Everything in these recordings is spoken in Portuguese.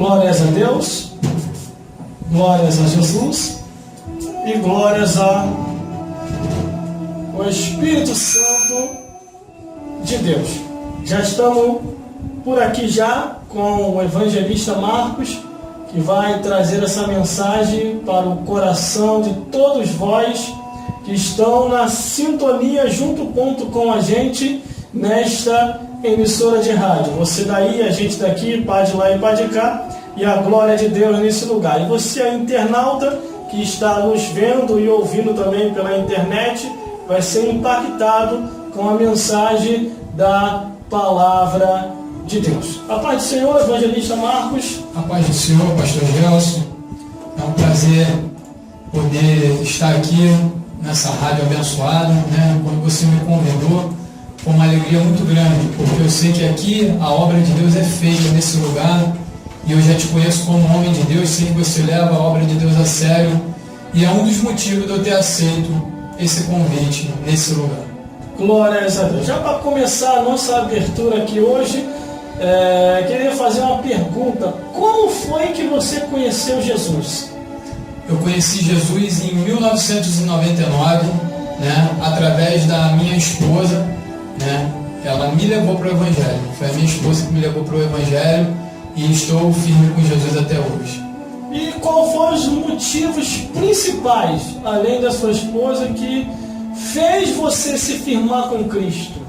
Glórias a Deus, glórias a Jesus e glórias ao Espírito Santo de Deus. Já estamos por aqui já com o evangelista Marcos, que vai trazer essa mensagem para o coração de todos vós que estão na sintonia junto com a gente nesta emissora de rádio. Você daí, a gente daqui, pá de lá e pá de cá, e a glória de Deus nesse lugar. E você, a internauta que está nos vendo e ouvindo também pela internet, vai ser impactado com a mensagem da palavra de Deus. A paz do Senhor, evangelista Marcos. A paz do Senhor, pastor Gelson. É um prazer poder estar aqui nessa rádio abençoada, né? Quando você me convidou, foi uma alegria muito grande, porque eu sei que aqui a obra de Deus é feita nesse lugar, e eu já te conheço como homem de Deus, sei que você leva a obra de Deus a sério, e é um dos motivos de eu ter aceito esse convite nesse lugar. Glórias a Deus. Já para começar a nossa abertura aqui hoje, queria fazer uma pergunta. Como foi que você conheceu Jesus? Eu conheci Jesus em 1999, né, através da minha esposa, né, ela me levou para o Evangelho. Foi a minha esposa que me levou para o Evangelho e estou firme com Jesus até hoje. E qual foram os motivos principais, além da sua esposa, que fez você se firmar com Cristo?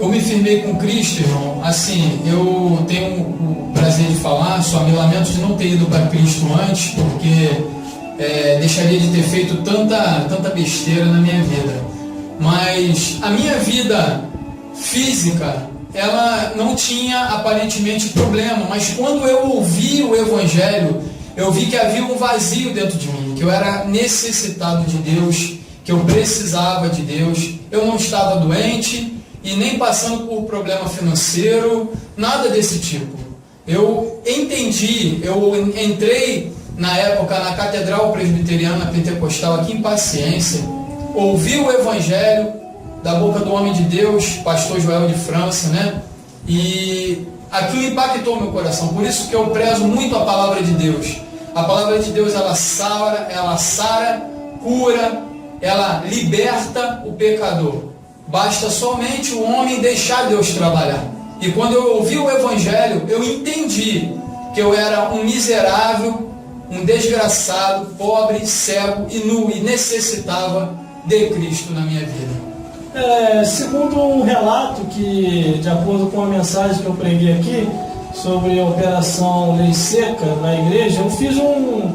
Eu me firmei com Cristo, irmão, assim, eu tenho o prazer de falar, só me lamento de não ter ido para Cristo antes, porque deixaria de ter feito tanta besteira na minha vida. Mas a minha vida física, ela não tinha aparentemente problema, mas quando eu ouvi o Evangelho, eu vi que havia um vazio dentro de mim, que eu era necessitado de Deus, que eu precisava de Deus. Eu não estava doente e nem passando por problema financeiro, nada desse tipo. Eu entendi, eu entrei na época na Catedral Presbiteriana Pentecostal aqui em Paciência, ouvi o Evangelho da boca do homem de Deus, pastor Joel de França, né? E aquilo impactou meu coração. Por isso que eu prezo muito a palavra de Deus. A palavra de Deus, ela sara, cura, ela liberta o pecador. Basta somente o homem deixar Deus trabalhar. E quando eu ouvi o Evangelho, eu entendi que eu era um miserável, um desgraçado, pobre, cego e nu, e necessitava de Cristo na minha vida. Segundo um relato que, de acordo com a mensagem que eu preguei aqui, sobre a Operação Lei Seca na igreja, eu fiz um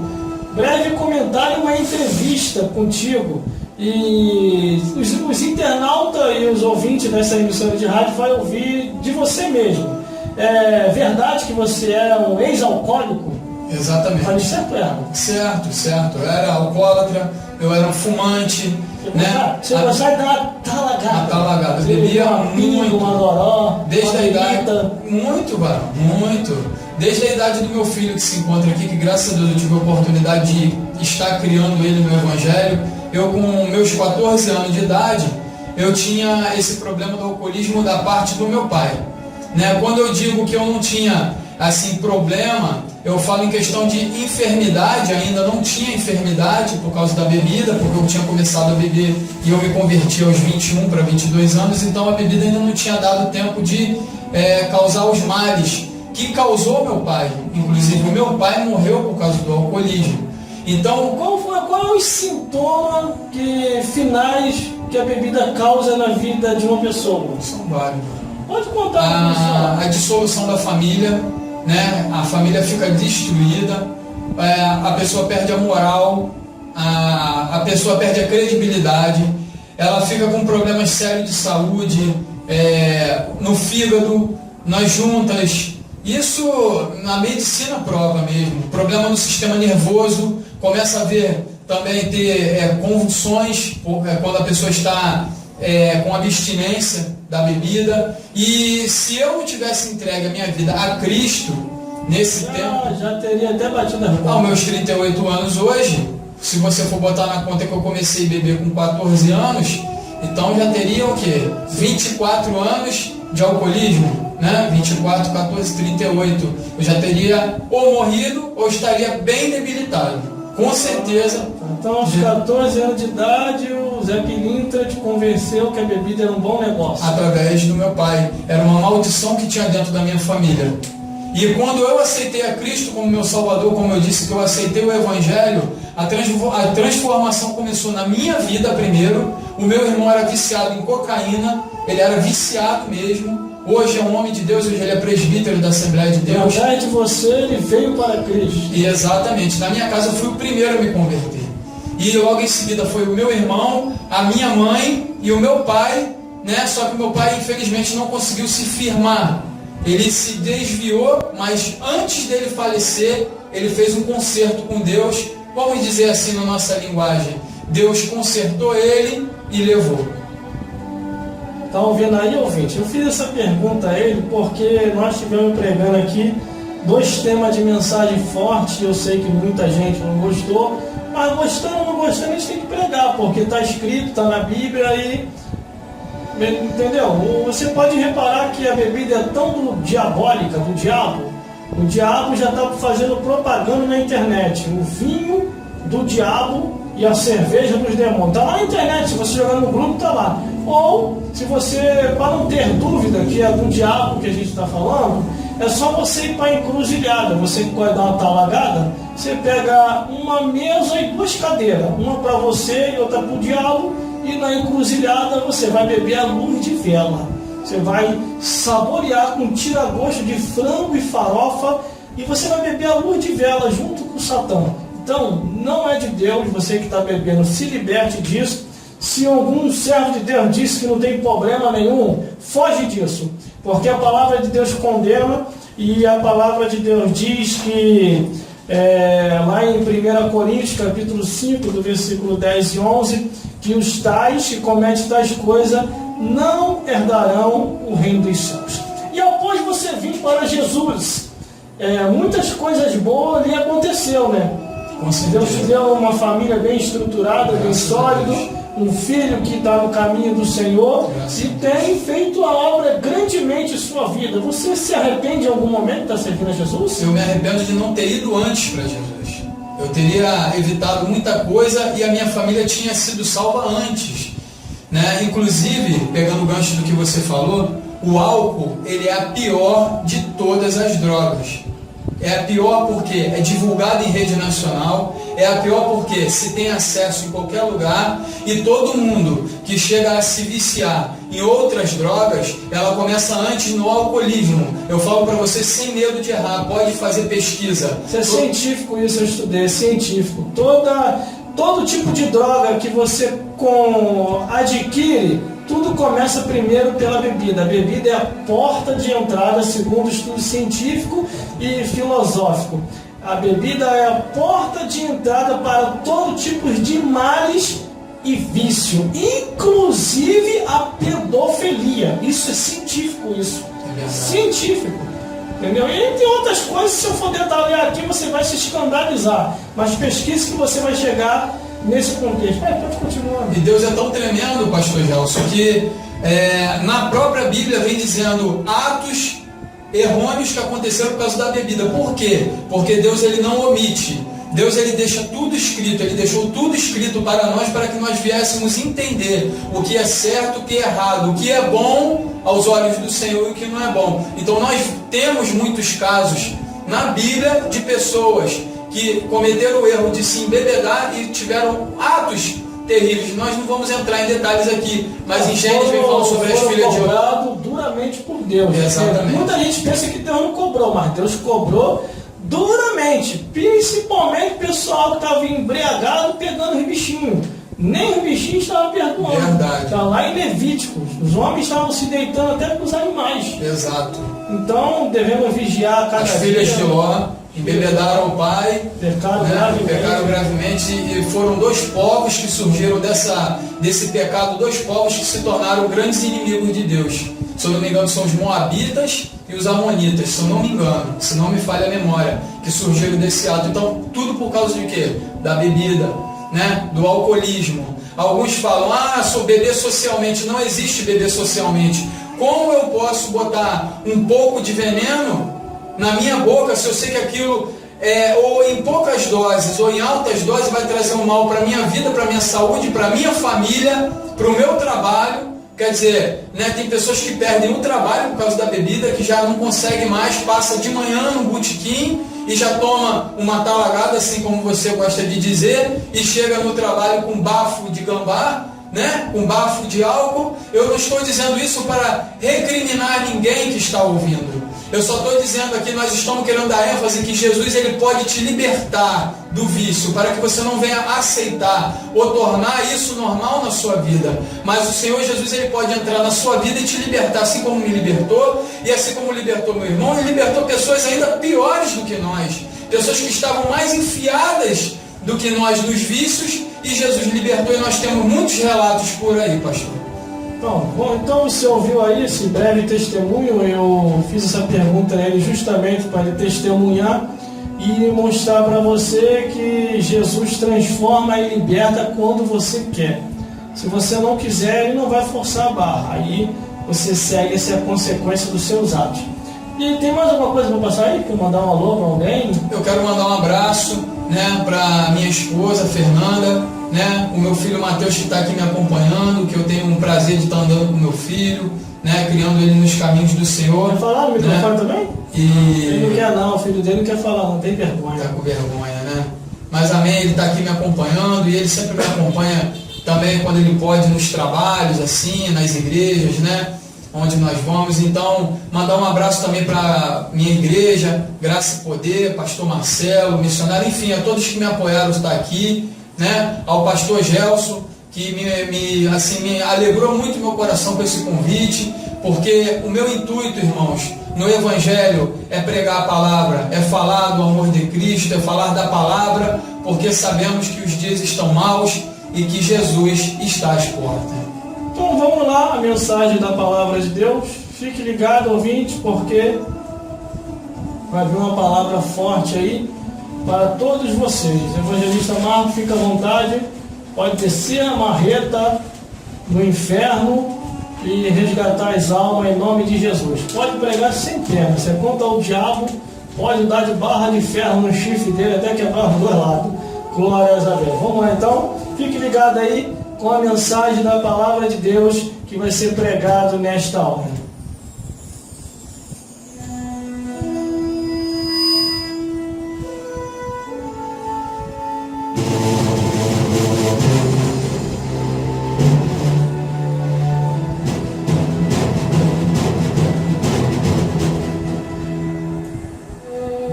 breve comentário, uma entrevista contigo, e os internautas e os ouvintes dessa emissora de rádio vão ouvir de você mesmo. É verdade que você era um ex-alcoólico? Exatamente. Falei certo ou errado? Certo. Eu era alcoólatra, eu era um fumante, né? Você gostava de dar uma talagada. Uma talagada. Eu bebia muito. Uma goró, desde a idade. Muito. Desde a idade do meu filho que se encontra aqui, que graças a Deus eu tive a oportunidade de estar criando ele no Evangelho. Eu, com meus 14 anos de idade, eu tinha esse problema do alcoolismo da parte do meu pai, né? Quando eu digo que eu não tinha assim problema, eu falo em questão de enfermidade. Ainda não tinha enfermidade por causa da bebida, porque eu tinha começado a beber e eu me converti aos 21 para 22 anos, então a bebida ainda não tinha dado tempo de causar os males que causou meu pai. Inclusive o meu pai morreu por causa do alcoolismo. Então, qual é os sintomas finais que a bebida causa na vida de uma pessoa? São vários. Pode contar. A dissolução da família, né? A família fica destruída, a pessoa perde a moral, a pessoa perde a credibilidade, ela fica com problemas sérios de saúde, no fígado, nas juntas. Isso na medicina prova mesmo. Problema no sistema nervoso, começa a ver também ter convulsões quando a pessoa está com abstinência da bebida. E se eu não tivesse entregue a minha vida a Cristo nesse tempo, já teria até batido a conta. Aos meus 38 anos hoje, se você for botar na conta que eu comecei a beber com 14 anos, então já teria o quê? 24 anos de alcoolismo. né? 24, 14, 38, eu já teria ou morrido ou estaria bem debilitado, com certeza. Então, aos 14 anos de idade, o Zé Pilintra te convenceu que a bebida era um bom negócio. Através do meu pai. Era uma maldição que tinha dentro da minha família. E quando eu aceitei a Cristo como meu Salvador, como eu disse que eu aceitei o Evangelho, a transformação começou na minha vida primeiro. O meu irmão era viciado em cocaína, ele era viciado mesmo. Hoje é um homem de Deus, hoje ele é presbítero da Assembleia de Deus. Através de você, ele veio para Cristo. E exatamente, na minha casa eu fui o primeiro a me converter. E logo em seguida foi o meu irmão, a minha mãe e o meu pai, né? Só que o meu pai infelizmente não conseguiu se firmar. Ele se desviou, mas antes dele falecer, ele fez um concerto com Deus. Vamos dizer assim na nossa linguagem, Deus consertou ele e levou. Está ouvindo aí, ouvinte? Eu fiz essa pergunta a ele porque nós estivemos pregando aqui 2 temas de mensagem forte. Eu sei que muita gente não gostou, mas gostando ou não gostando, a gente tem que pregar, porque está escrito, está na Bíblia e... Entendeu? Você pode reparar que a bebida é tão diabólica, do diabo. O diabo já está fazendo propaganda na internet. O vinho do diabo e a cerveja dos demônios. Está lá na internet, se você jogar no grupo, está lá. Ou, se você, para não ter dúvida que é do diabo que a gente está falando, é só você ir para a encruzilhada. Você que pode dar uma talagada, você pega uma mesa e 2 cadeiras. Uma para você e outra para o diabo. E na encruzilhada você vai beber a luz de vela. Você vai saborear com tira-gosto de frango e farofa. E você vai beber a luz de vela junto com o Satã. Então, não é de Deus. Você que está bebendo, se liberte disso. Se algum servo de Deus disse que não tem problema nenhum, foge disso. Porque a palavra de Deus condena. E a palavra de Deus diz que... lá em 1 Coríntios, capítulo 5, do versículo 10 e 11, que os tais que cometem tais coisas não herdarão o reino dos céus. E após você vir para Jesus, muitas coisas boas lhe aconteceu, né? Deus te deu uma família bem estruturada, bem sólida, um filho que está no caminho do Senhor e tem feito a obra grandemente em sua vida. Você se arrepende em algum momento de estar servindo a Jesus? Eu me arrependo de não ter ido antes para Jesus. Eu teria evitado muita coisa e a minha família tinha sido salva antes, né? Inclusive, pegando o gancho do que você falou, o álcool, ele é a pior de todas as drogas. É a pior porque é divulgado em rede nacional, é a pior porque se tem acesso em qualquer lugar e todo mundo que chega a se viciar em outras drogas, ela começa antes no alcoolismo. Eu falo para você sem medo de errar, pode fazer pesquisa. Isso é científico, isso eu estudei, é científico. Todo tipo de droga que você adquire, tudo começa primeiro pela bebida. A bebida é a porta de entrada, segundo estudo científico e filosófico. A bebida é a porta de entrada para todo tipo de males e vício, inclusive a pedofilia. Isso é científico, isso. Científico. Entendeu? E entre outras coisas, se eu for detalhar aqui, você vai se escandalizar. Mas pesquise que você vai chegar nesse contexto. Pode continuar. E Deus é tão tremendo, pastor Gelson, que na própria Bíblia vem dizendo atos errôneos que aconteceram por causa da bebida. Por quê? Porque Deus ele não omite. Deus ele deixa tudo escrito, ele deixou tudo escrito para nós, para que nós viéssemos entender o que é certo, o que é errado, o que é bom aos olhos do Senhor e o que não é bom. Então nós temos muitos casos na Bíblia de pessoas que cometeram o erro de se embebedar e tiveram atos terríveis. Nós não vamos entrar em detalhes aqui, mas em Gênesis vem falando sobre as filhas de cobrado duramente por Deus. Exatamente. Muita gente pensa que Deus não cobrou, mas Deus cobrou duramente, principalmente o pessoal que estava embriagado pegando bichinho. Nem os bichinhos estavam perdoando. Verdade. Está lá em Levíticos. Os homens estavam se deitando até com os animais. Exato. Então devemos vigiar cada As dia. filhas de Ló embebedaram o pai, Pecaram gravemente, e foram 2 povos que surgiram desse pecado, 2 povos que se tornaram grandes inimigos de Deus. Se eu não me engano, são os Moabitas e os Amonitas, se eu não me engano, se não me falha a memória, que surgiram desse ato. Então, tudo por causa de quê? Da bebida, né? Do alcoolismo. Alguns falam, beber socialmente. Não existe beber socialmente. Como eu posso botar um pouco de veneno na minha boca se eu sei que aquilo, ou em poucas doses, ou em altas doses, vai trazer um mal para a minha vida, para a minha saúde, para a minha família, para o meu trabalho? Quer dizer, né, tem pessoas que perdem o trabalho por causa da bebida, que já não consegue mais, passa de manhã no botequim e já toma uma talagada, assim como você gosta de dizer, e chega no trabalho com bafo de gambá, né, com bafo de álcool. Eu não estou dizendo isso para recriminar ninguém que está ouvindo. Eu só estou dizendo aqui, nós estamos querendo dar ênfase que Jesus, ele pode te libertar do vício, para que você não venha aceitar ou tornar isso normal na sua vida. Mas o Senhor Jesus, ele pode entrar na sua vida e te libertar, assim como me libertou, e assim como libertou meu irmão, ele libertou pessoas ainda piores do que nós, pessoas que estavam mais enfiadas do que nós nos vícios, e Jesus libertou, e nós temos muitos relatos por aí, pastor. Então você ouviu aí esse breve testemunho. Eu fiz essa pergunta a ele justamente para ele testemunhar e mostrar para você que Jesus transforma e liberta quando você quer. Se você não quiser, ele não vai forçar a barra. Aí você segue, essa é a consequência dos seus atos. E tem mais alguma coisa para passar aí? Quer mandar um alô para alguém? Eu quero mandar um abraço, né, para minha esposa Fernanda, né, o meu filho Mateus, que está aqui me acompanhando, que eu tenho um prazer de estar andando com meu filho, né, criando ele nos caminhos do Senhor. Quer falar no microfone, né, também? Ele não quer não, o filho dele não quer falar, não tem vergonha. Está com vergonha, né? Mas amém, ele está aqui me acompanhando, e ele sempre me acompanha também quando ele pode nos trabalhos, assim, nas igrejas, né, onde nós vamos. Então, mandar um abraço também para minha igreja, Graça e Poder, pastor Marcelo, missionário, enfim, a todos que me apoiaram estar aqui, né, ao pastor Gelson, que me alegrou muito meu coração com esse convite, porque o meu intuito, irmãos, no Evangelho é pregar a palavra, é falar do amor de Cristo, é falar da palavra, porque sabemos que os dias estão maus e que Jesus está às portas. Então vamos lá, a mensagem da palavra de Deus. Fique ligado, ouvinte, porque vai vir uma palavra forte aí para todos vocês. Evangelista Marco, fica à vontade, pode descer a marreta no inferno e resgatar as almas em nome de Jesus. Pode pregar sem pena, você conta ao diabo, pode dar de barra de ferro no chifre dele até quebrar os dois lados. Glórias a Deus. Vamos lá então, fique ligado aí com a mensagem da palavra de Deus que vai ser pregado nesta hora.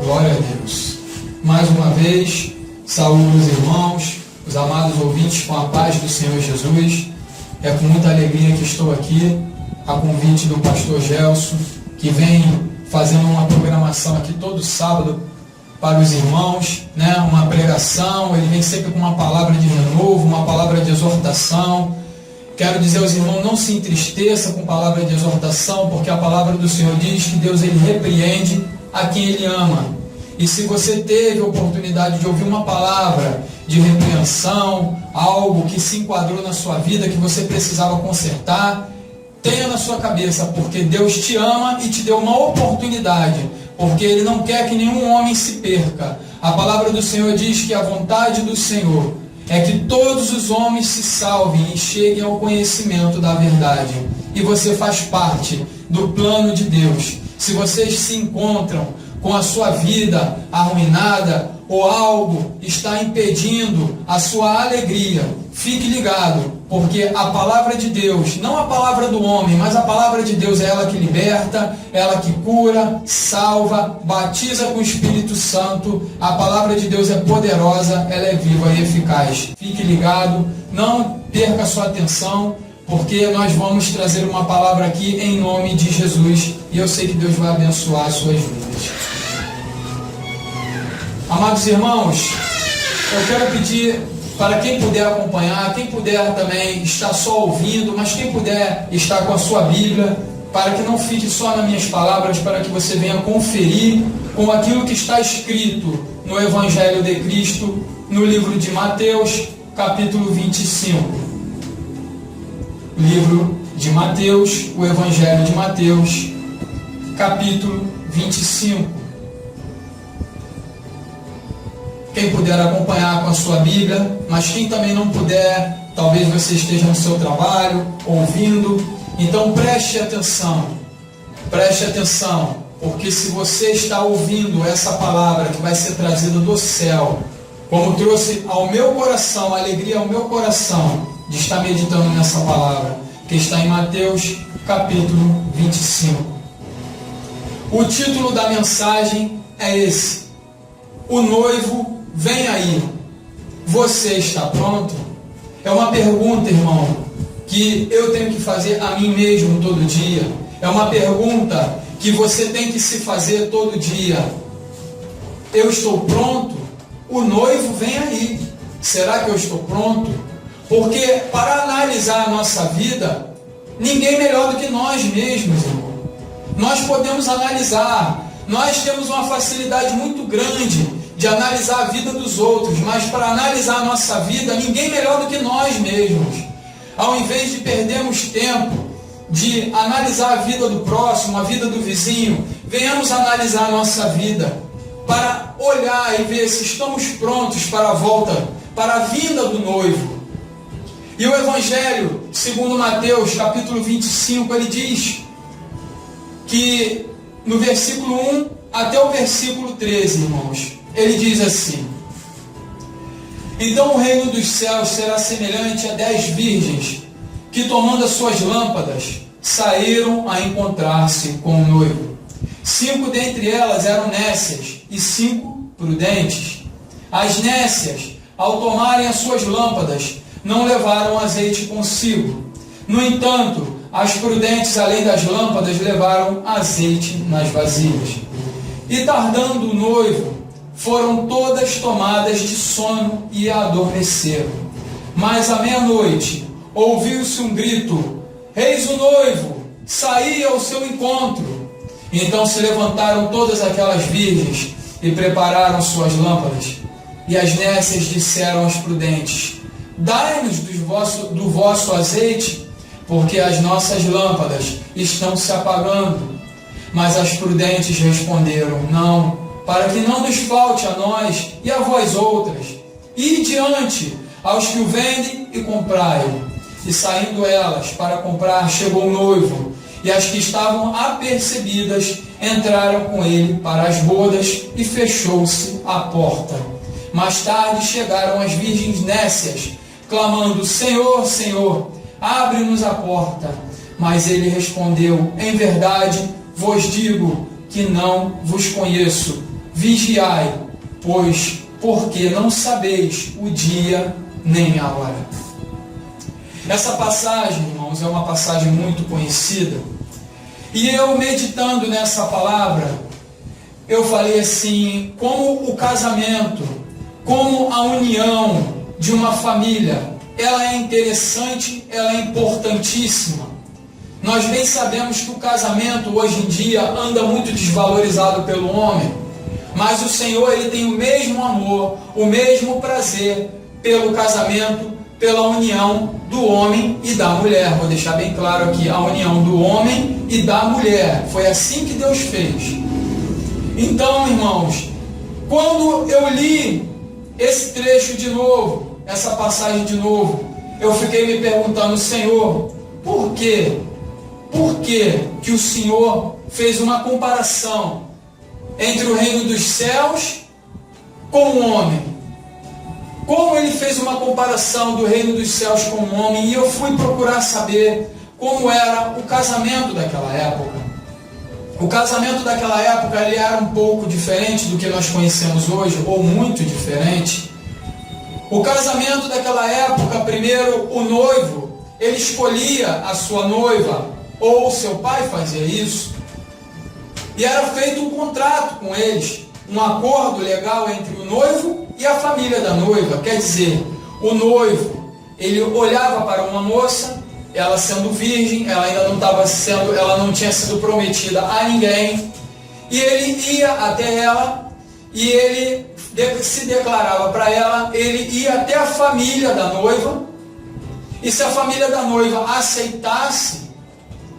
Glória a Deus. Mais uma vez, saúdo os irmãos, os amados ouvintes, com a paz do Senhor Jesus. É com muita alegria que estou aqui, a convite do pastor Gelson, que vem fazendo uma programação aqui todo sábado para os irmãos, né? Uma pregação. Ele vem sempre com uma palavra de renovo, uma palavra de exortação. Quero dizer aos irmãos, não se entristeça com palavra de exortação, porque a palavra do Senhor diz que Deus, ele repreende a quem ele ama. E se você teve a oportunidade de ouvir uma palavra de repreensão, algo que se enquadrou na sua vida, que você precisava consertar, tenha na sua cabeça, porque Deus te ama e te deu uma oportunidade, porque Ele não quer que nenhum homem se perca. A palavra do Senhor diz que a vontade do Senhor é que todos os homens se salvem e cheguem ao conhecimento da verdade. E você faz parte do plano de Deus. Se vocês se encontram com a sua vida arruinada, ou algo está impedindo a sua alegria, fique ligado, porque a palavra de Deus, não a palavra do homem, mas a palavra de Deus é ela que liberta, ela que cura, salva, batiza com o Espírito Santo. A palavra de Deus é poderosa, ela é viva e eficaz. Fique ligado, não perca a sua atenção, porque nós vamos trazer uma palavra aqui em nome de Jesus, e eu sei que Deus vai abençoar as suas vidas. Amados irmãos, eu quero pedir para quem puder acompanhar, quem puder também estar só ouvindo, mas quem puder estar com a sua Bíblia, para que não fique só nas minhas palavras, para que você venha conferir com aquilo que está escrito no Evangelho de Cristo, no livro de Mateus, capítulo 25. Livro de Mateus, o Evangelho de Mateus, capítulo 25. Quem puder acompanhar com a sua Bíblia, mas quem também não puder, talvez você esteja no seu trabalho, ouvindo, então preste atenção, porque se você está ouvindo essa palavra que vai ser trazida do céu, como trouxe ao meu coração, alegria ao meu coração, de estar meditando nessa palavra, que está em Mateus capítulo 25. O título da mensagem é esse: o noivo vem aí. Você está pronto? É uma pergunta, irmão, que eu tenho que fazer a mim mesmo todo dia. É uma pergunta que você tem que se fazer todo dia. Eu estou pronto? O noivo vem aí. Será que eu estou pronto? Porque para analisar a nossa vida, ninguém melhor do que nós mesmos, irmão. Nós podemos analisar. Nós temos uma facilidade muito grande de analisar a vida dos outros, mas para analisar a nossa vida, ninguém melhor do que nós mesmos. Ao invés de perdermos tempo de analisar a vida do próximo, a vida do vizinho, venhamos analisar a nossa vida para olhar e ver se estamos prontos para a volta, para a vinda do noivo. E o Evangelho, segundo Mateus, capítulo 25, ele diz que no versículo 1 até o versículo 13, irmãos, ele diz assim: então o reino dos céus será semelhante a 10 virgens que, tomando as suas lâmpadas, saíram a encontrar-se com o noivo. 5 dentre elas eram nécias e 5 prudentes. As nécias, ao tomarem as suas lâmpadas, não levaram azeite consigo. No entanto, as prudentes, além das lâmpadas, levaram azeite nas vasilhas. E tardando o noivo, foram todas tomadas de sono e adormeceram. Mas à meia-noite ouviu-se um grito: eis o noivo, saí ao seu encontro. Então se levantaram todas aquelas virgens e prepararam suas lâmpadas. E as nécias disseram às prudentes: dai-nos do vosso azeite, porque as nossas lâmpadas estão se apagando. Mas as prudentes responderam: não, para que não nos falte a nós e a vós outras. E diante aos que o vendem e comprai-o. E saindo elas para comprar, chegou o noivo, e as que estavam apercebidas entraram com ele para as bodas, e fechou-se a porta. Mais tarde chegaram as virgens nécias, clamando: Senhor, Senhor, abre-nos a porta. Mas ele respondeu: em verdade vos digo que não vos conheço. Vigiai, pois, porque não sabeis o dia nem a hora. Essa passagem, irmãos, é uma passagem muito conhecida. E eu, meditando nessa palavra, eu falei assim: como o casamento, como a união de uma família, ela é interessante, ela é importantíssima. Nós bem sabemos que o casamento hoje em dia anda muito desvalorizado pelo homem, mas o Senhor, ele tem o mesmo amor, o mesmo prazer pelo casamento, pela união do homem e da mulher. Vou deixar bem claro aqui: a união do homem e da mulher. Foi assim que Deus fez. Então, irmãos, quando eu li esse trecho de novo, essa passagem de novo, eu fiquei me perguntando: Senhor, por quê? Por que o Senhor fez uma comparação entre o reino dos céus com o homem? Como ele fez uma comparação do reino dos céus com o homem? E eu fui procurar saber como era o casamento daquela época. O casamento daquela época, ele era um pouco diferente do que nós conhecemos hoje, ou muito diferente. O casamento daquela época, primeiro, o noivo, ele escolhia a sua noiva, ou seu pai fazia isso, e era feito um contrato com eles, um acordo legal entre o noivo e a família da noiva. Quer dizer, o noivo, ele olhava para uma moça, ela sendo virgem, ela ainda ela não tinha sido prometida a ninguém, e ele ia até ela, e ele se declarava para ela, ele ia até a família da noiva, e se a família da noiva aceitasse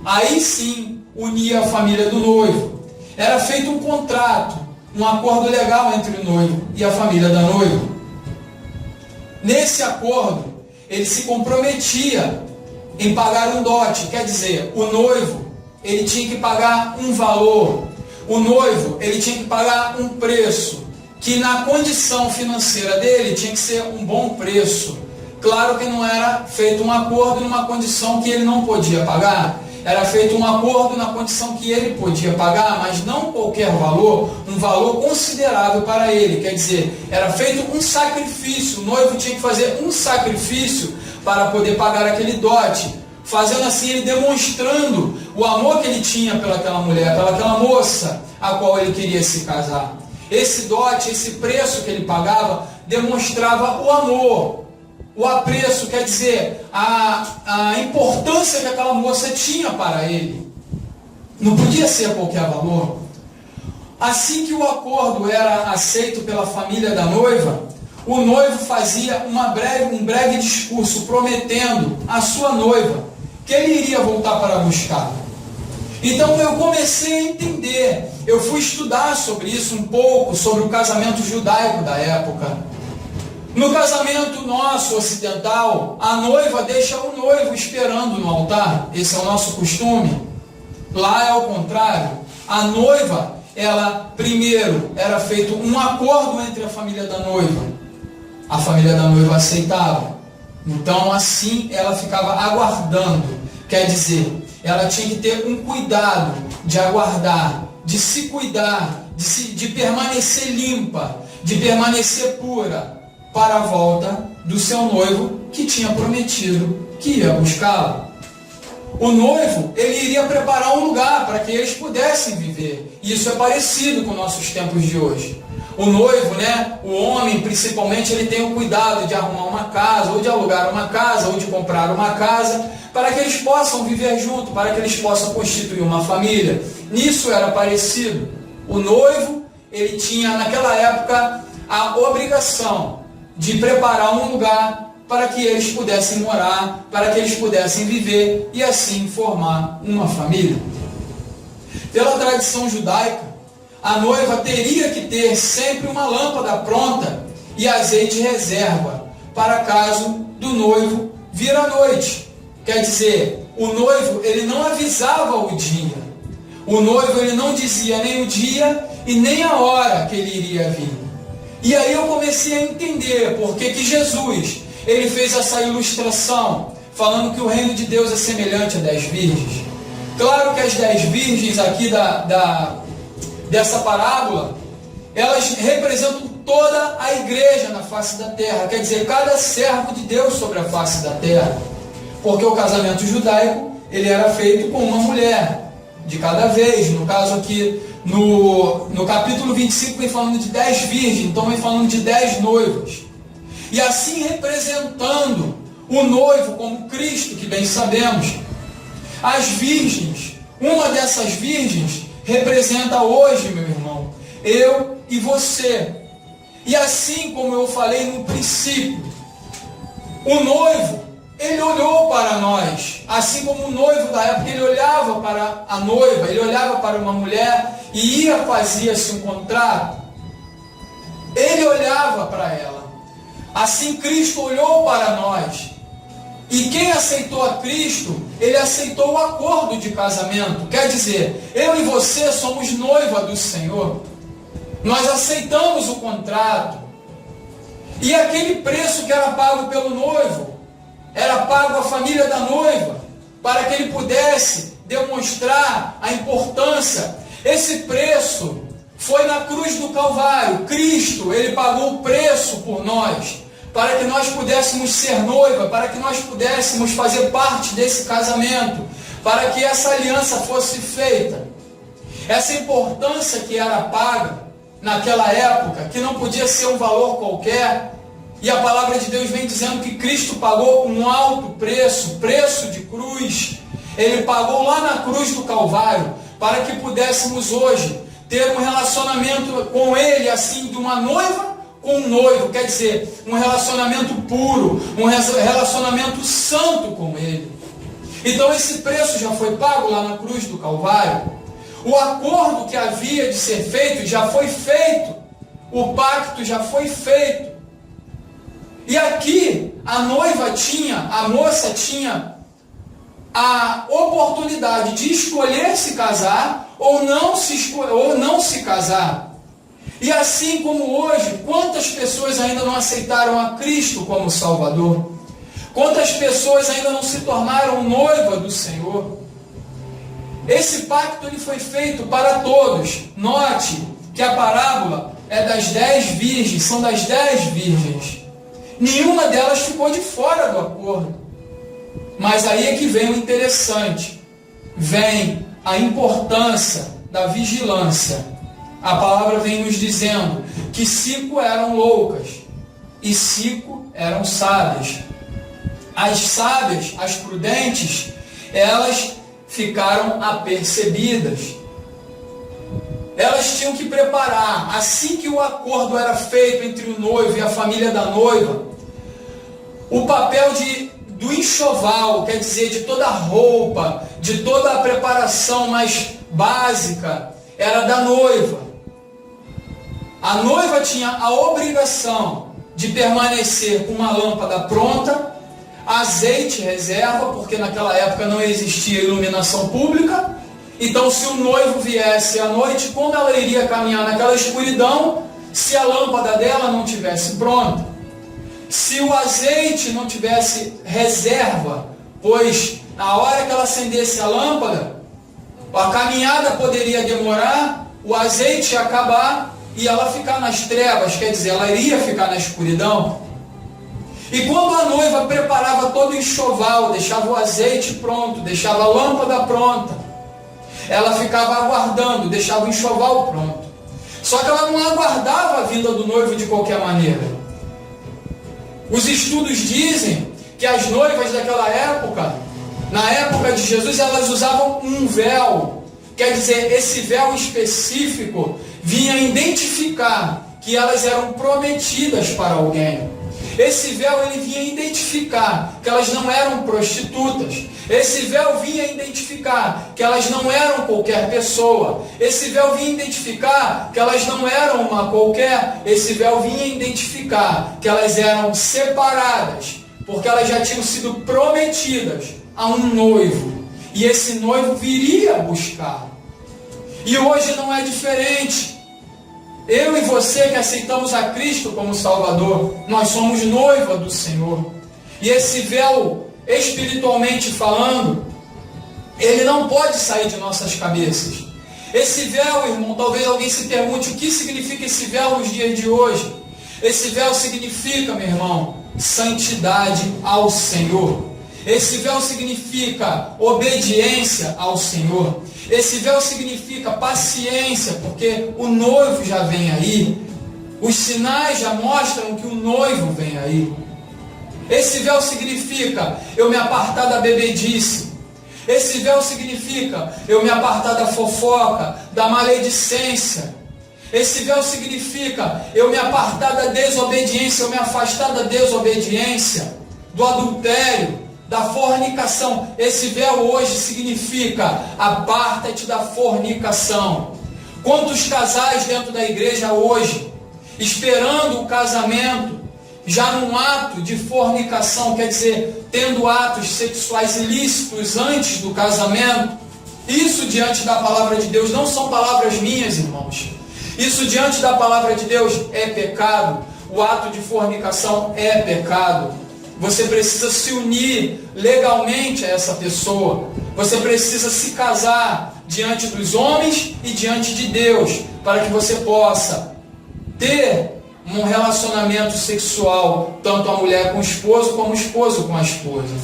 aí sim unia a família do noivo. Era feito um contrato, um acordo legal entre o noivo e a família da noiva. Nesse acordo, ele se comprometia em pagar um dote, quer dizer, o noivo ele tinha que pagar um valor, o noivo ele tinha que pagar um preço, que na condição financeira dele tinha que ser um bom preço. Claro que não era feito um acordo numa condição que ele não podia pagar, era feito um acordo na condição que ele podia pagar, mas não qualquer valor, um valor considerável para ele, quer dizer, era feito um sacrifício, o noivo tinha que fazer um sacrifício para poder pagar aquele dote, fazendo assim, ele demonstrando o amor que ele tinha pelaquela mulher, pelaquela moça a qual ele queria se casar. Esse dote, esse preço que ele pagava, demonstrava o amor, o apreço, quer dizer, a importância que aquela moça tinha para ele. Não podia ser a qualquer valor. Assim que o acordo era aceito pela família da noiva, o noivo fazia um breve discurso prometendo à sua noiva que ele iria voltar para buscar. Então eu comecei a entender, eu fui estudar sobre isso um pouco, sobre o casamento judaico da época. No casamento nosso ocidental, a noiva deixa o noivo esperando no altar, esse é o nosso costume. Lá é o contrário, a noiva, ela primeiro era feito um acordo entre a família da noiva aceitava, então assim ela ficava aguardando, quer dizer, ela tinha que ter um cuidado de aguardar, de se cuidar, de permanecer limpa, de permanecer pura, para a volta do seu noivo que tinha prometido que ia buscá-lo. O noivo, ele iria preparar um lugar para que eles pudessem viver. E isso é parecido com nossos tempos de hoje. O noivo, o homem principalmente, ele tem o cuidado de arrumar uma casa, ou de alugar uma casa, ou de comprar uma casa, para que eles possam viver junto, para que eles possam constituir uma família. Nisso era parecido. O noivo, ele tinha naquela época a obrigação de preparar um lugar para que eles pudessem morar, para que eles pudessem viver e assim formar uma família. Pela tradição judaica, a noiva teria que ter sempre uma lâmpada pronta e azeite reserva, para caso do noivo vir à noite. Quer dizer, o noivo ele não avisava o dia, o noivo ele não dizia nem o dia e nem a hora que ele iria vir. E aí eu comecei a entender por que Jesus ele fez essa ilustração, falando que o reino de Deus é semelhante a 10 virgens. Claro que as 10 virgens aqui dessa parábola, elas representam toda a igreja na face da terra, quer dizer, cada servo de Deus sobre a face da terra, porque o casamento judaico ele era feito com uma mulher de cada vez. No caso aqui, no capítulo 25, vem falando de 10 virgens, então vem falando de 10 noivos. E assim representando o noivo como Cristo, que bem sabemos. As virgens, uma dessas virgens, representa hoje, meu irmão, eu e você. E assim como eu falei no princípio, o noivo, ele olhou para nós, assim como o noivo da época, ele olhava para a noiva, ele olhava para uma mulher e fazia-se um contrato. Ele olhava para ela. Assim Cristo olhou para nós. E quem aceitou a Cristo, ele aceitou o acordo de casamento. Quer dizer, eu e você somos noiva do Senhor. Nós aceitamos o contrato. E aquele preço que era pago pelo noivo, era pago à família da noiva, para que ele pudesse demonstrar a importância. Esse preço foi na cruz do Calvário. Cristo, ele pagou o preço por nós, para que nós pudéssemos ser noiva, para que nós pudéssemos fazer parte desse casamento, para que essa aliança fosse feita. Essa importância que era paga naquela época, que não podia ser um valor qualquer, e a palavra de Deus vem dizendo que Cristo pagou um alto preço, preço de cruz. Ele pagou lá na cruz do Calvário, para que pudéssemos hoje ter um relacionamento com Ele, assim, de uma noiva com um noivo, quer dizer, um relacionamento puro, um relacionamento santo com Ele. Então esse preço já foi pago lá na cruz do Calvário. O acordo que havia de ser feito já foi feito. O pacto já foi feito. E aqui a moça tinha a oportunidade de escolher se casar ou não se casar. E assim como hoje, quantas pessoas ainda não aceitaram a Cristo como Salvador? Quantas pessoas ainda não se tornaram noiva do Senhor? Esse pacto ele foi feito para todos. Note que a parábola é das 10 virgens, são das 10 virgens. Nenhuma delas ficou de fora do acordo. Mas aí é que vem o interessante. Vem a importância da vigilância. A palavra vem nos dizendo que 5 eram loucas e 5 eram sábias. As sábias, as prudentes, elas ficaram apercebidas. Elas tinham que preparar, assim que o acordo era feito entre o noivo e a família da noiva, o papel do enxoval, quer dizer, de toda a roupa, de toda a preparação mais básica, era da noiva. A noiva tinha a obrigação de permanecer com uma lâmpada pronta, azeite reserva, porque naquela época não existia iluminação pública. Então, se o noivo viesse à noite, como ela iria caminhar naquela escuridão, se a lâmpada dela não tivesse pronta? Se o azeite não tivesse reserva, pois na hora que ela acendesse a lâmpada, a caminhada poderia demorar, o azeite ia acabar e ela ficar nas trevas, quer dizer, ela iria ficar na escuridão. E quando a noiva preparava todo o enxoval, deixava o azeite pronto, deixava a lâmpada pronta, ela ficava aguardando, deixava o enxoval pronto. Só que ela não aguardava a vinda do noivo de qualquer maneira. Os estudos dizem que as noivas daquela época, na época de Jesus, elas usavam um véu. Quer dizer, esse véu específico vinha identificar que elas eram prometidas para alguém. Esse véu ele vinha identificar que elas não eram prostitutas. Esse véu vinha identificar que elas não eram qualquer pessoa. Esse véu vinha identificar que elas não eram uma qualquer. Esse véu vinha identificar que elas eram separadas, porque elas já tinham sido prometidas a um noivo. E esse noivo viria buscar. E hoje não é diferente. Eu e você que aceitamos a Cristo como Salvador, nós somos noiva do Senhor. E esse véu, espiritualmente falando, ele não pode sair de nossas cabeças. Esse véu, irmão, talvez alguém se pergunte o que significa esse véu nos dias de hoje. Esse véu significa, meu irmão, santidade ao Senhor. Esse véu significa obediência ao Senhor. Esse véu significa paciência, porque o noivo já vem aí. Os sinais já mostram que o noivo vem aí. Esse véu significa eu me apartar da bebedice. Esse véu significa eu me apartar da fofoca, da maledicência. Esse véu significa eu me apartar da desobediência, eu me afastar da desobediência, do adultério, da fornicação. Esse véu hoje significa aparta-te da fornicação. Quantos casais dentro da igreja hoje, esperando o casamento, já num ato de fornicação, quer dizer, tendo atos sexuais ilícitos antes do casamento? Isso diante da palavra de Deus não são palavras minhas, irmãos. Isso diante da palavra de Deus é pecado. O ato de fornicação é pecado. Você precisa se unir legalmente a essa pessoa. Você precisa se casar diante dos homens e diante de Deus, para que você possa ter um relacionamento sexual, tanto a mulher com o esposo, como o esposo com a esposa.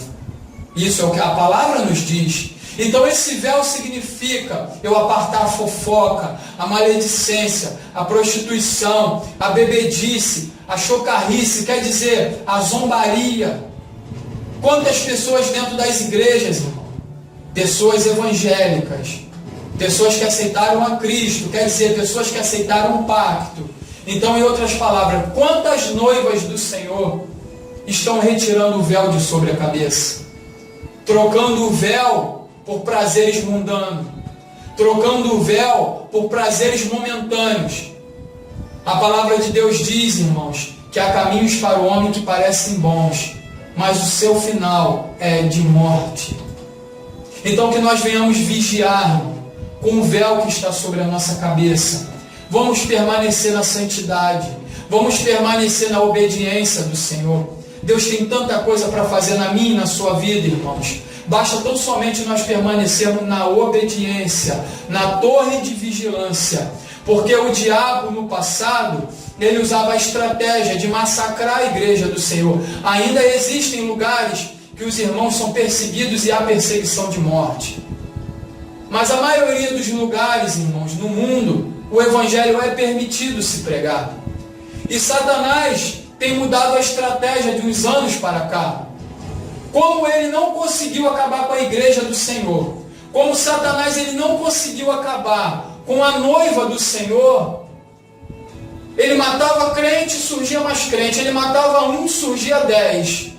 Isso é o que a palavra nos diz. Então esse véu significa eu apartar a fofoca, a maledicência, a prostituição, a bebedice, a chocarrice, quer dizer, a zombaria. Quantas pessoas dentro das igrejas, irmão? Pessoas evangélicas, pessoas que aceitaram a Cristo, quer dizer, pessoas que aceitaram o pacto. Então, em outras palavras, quantas noivas do Senhor estão retirando o véu de sobre a cabeça? trocando o véu por prazeres mundanos, trocando o véu por prazeres momentâneos. A palavra de Deus diz, irmãos, que há caminhos para o homem que parecem bons, mas o seu final é de morte. Então que nós venhamos vigiar com o véu que está sobre a nossa cabeça. Vamos permanecer na santidade, vamos permanecer na obediência do Senhor. Deus tem tanta coisa para fazer na minha e na sua vida, irmãos. Basta tão somente nós permanecermos na obediência, na torre de vigilância. Porque o diabo no passado, ele usava a estratégia de massacrar a igreja do Senhor. Ainda existem lugares que os irmãos são perseguidos e há perseguição de morte. Mas a maioria dos lugares, irmãos, no mundo, o evangelho é permitido se pregar. E Satanás tem mudado a estratégia de uns anos para cá. Como ele não conseguiu acabar com a igreja do Senhor, como Satanás ele não conseguiu acabar com a noiva do Senhor, ele matava crente, surgia mais crente, ele matava um, surgia 10.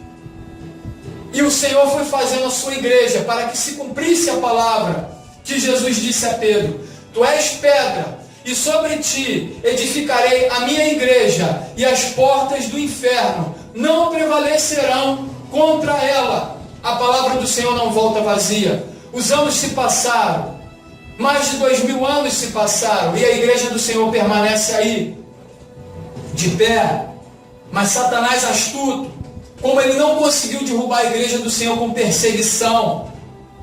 E o Senhor foi fazendo a sua igreja para que se cumprisse a palavra que Jesus disse a Pedro: tu és pedra, e sobre ti edificarei a minha igreja, e as portas do inferno não prevalecerão contra ela. A palavra do Senhor não volta vazia. Os anos se passaram, mais de 2000 anos se passaram, e a igreja do Senhor permanece aí, de pé. Mas Satanás astuto, como ele não conseguiu derrubar a igreja do Senhor com perseguição,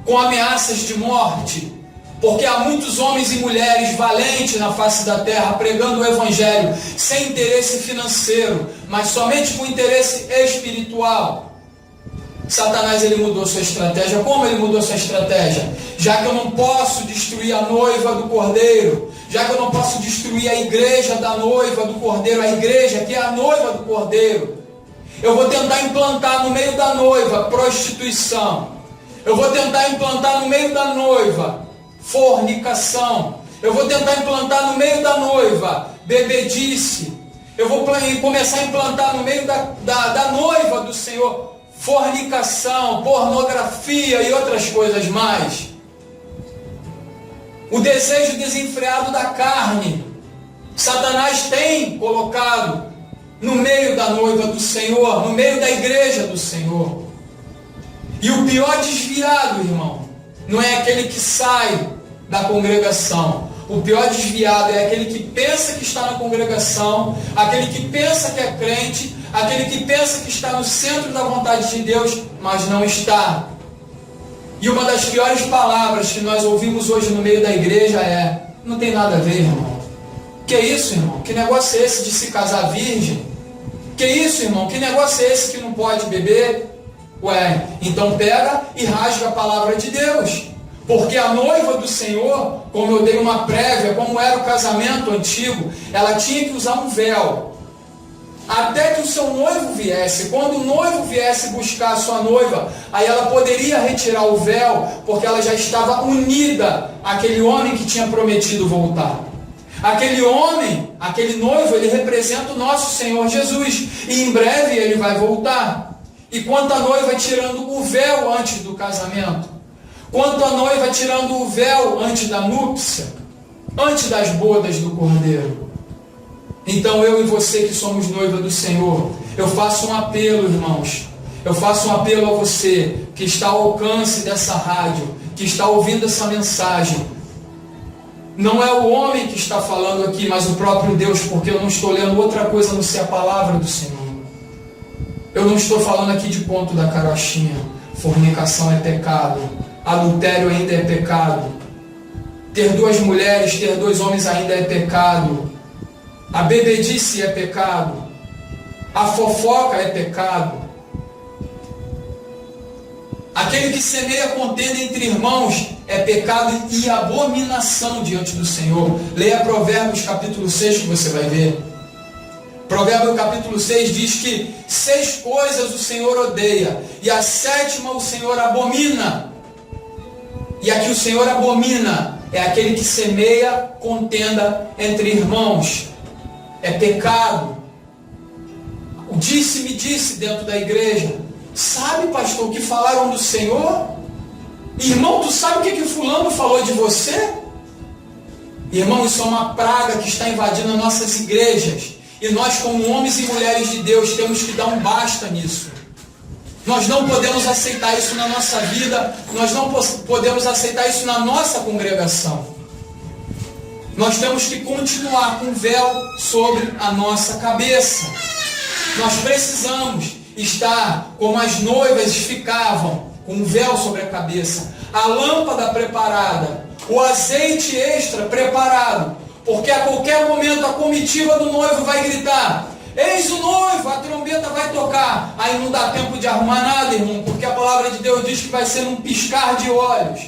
com ameaças de morte, porque há muitos homens e mulheres valentes na face da terra pregando o evangelho sem interesse financeiro, mas somente com interesse espiritual. Satanás ele mudou sua estratégia. Como ele mudou sua estratégia? Já que eu não posso destruir a noiva do Cordeiro, já que eu não posso destruir a igreja da noiva do Cordeiro, a igreja que é a noiva do Cordeiro, eu vou tentar implantar no meio da noiva prostituição. Eu vou tentar implantar no meio da noiva fornicação. Eu vou tentar implantar no meio da noiva bebedice. Eu vou começar a implantar no meio da noiva do Senhor fornicação, pornografia e outras coisas mais. O desejo desenfreado da carne, Satanás tem colocado no meio da noiva do Senhor, no meio da igreja do Senhor. E o pior desviado, irmão, não é aquele que sai da congregação. O pior desviado é aquele que pensa que está na congregação, aquele que pensa que é crente, aquele que pensa que está no centro da vontade de Deus, mas não está. E uma das piores palavras que nós ouvimos hoje no meio da igreja é: não tem nada a ver, irmão. Que isso, irmão? Que negócio é esse de se casar virgem? Que isso, irmão? Que negócio é esse que não pode beber? Ué, então pega e rasga a palavra de Deus. Porque a noiva do Senhor, como eu dei uma prévia, como era o casamento antigo, ela tinha que usar um véu. Até que o seu noivo viesse. Quando o noivo viesse buscar a sua noiva, aí ela poderia retirar o véu, porque ela já estava unida àquele homem que tinha prometido voltar. Aquele homem, aquele noivo, ele representa o nosso Senhor Jesus. E em breve ele vai voltar. E quanto a noiva tirando o véu antes do casamento, quanto a noiva tirando o véu antes da núpcia, antes das bodas do Cordeiro. Então eu e você que somos noiva do Senhor, eu faço um apelo, irmãos. Eu faço um apelo a você que está ao alcance dessa rádio, que está ouvindo essa mensagem. Não é o homem que está falando aqui, mas o próprio Deus, porque eu não estou lendo outra coisa a não ser a palavra do Senhor. Eu não estou falando aqui de ponto da carochinha. Fornicação é pecado. Adultério ainda é pecado. Ter duas mulheres, ter dois homens ainda é pecado. A bebedice é pecado. A fofoca é pecado. Aquele que semeia contenda entre irmãos é pecado e abominação diante do Senhor. Leia Provérbios capítulo 6 que você vai ver. Provérbios capítulo 6 diz que 6 coisas o Senhor odeia e a 7ª o Senhor abomina. E a que o Senhor abomina é aquele que semeia contenda entre irmãos. É pecado. O disse-me-disse dentro da igreja. Sabe, pastor, o que falaram do Senhor? Irmão, tu sabe o que fulano falou de você? Irmão, isso é uma praga que está invadindo nossas igrejas. E nós, como homens e mulheres de Deus, temos que dar um basta nisso. Nós não podemos aceitar isso na nossa vida. Nós não podemos aceitar isso na nossa congregação. Nós temos que continuar com o véu sobre a nossa cabeça. Nós precisamos estar como as noivas ficavam, com um véu sobre a cabeça, a lâmpada preparada, o azeite extra preparado, porque a qualquer momento a comitiva do noivo vai gritar: eis o noivo, a trombeta vai tocar. Aí não dá tempo de arrumar nada, irmão, porque a palavra de Deus diz que vai ser num piscar de olhos.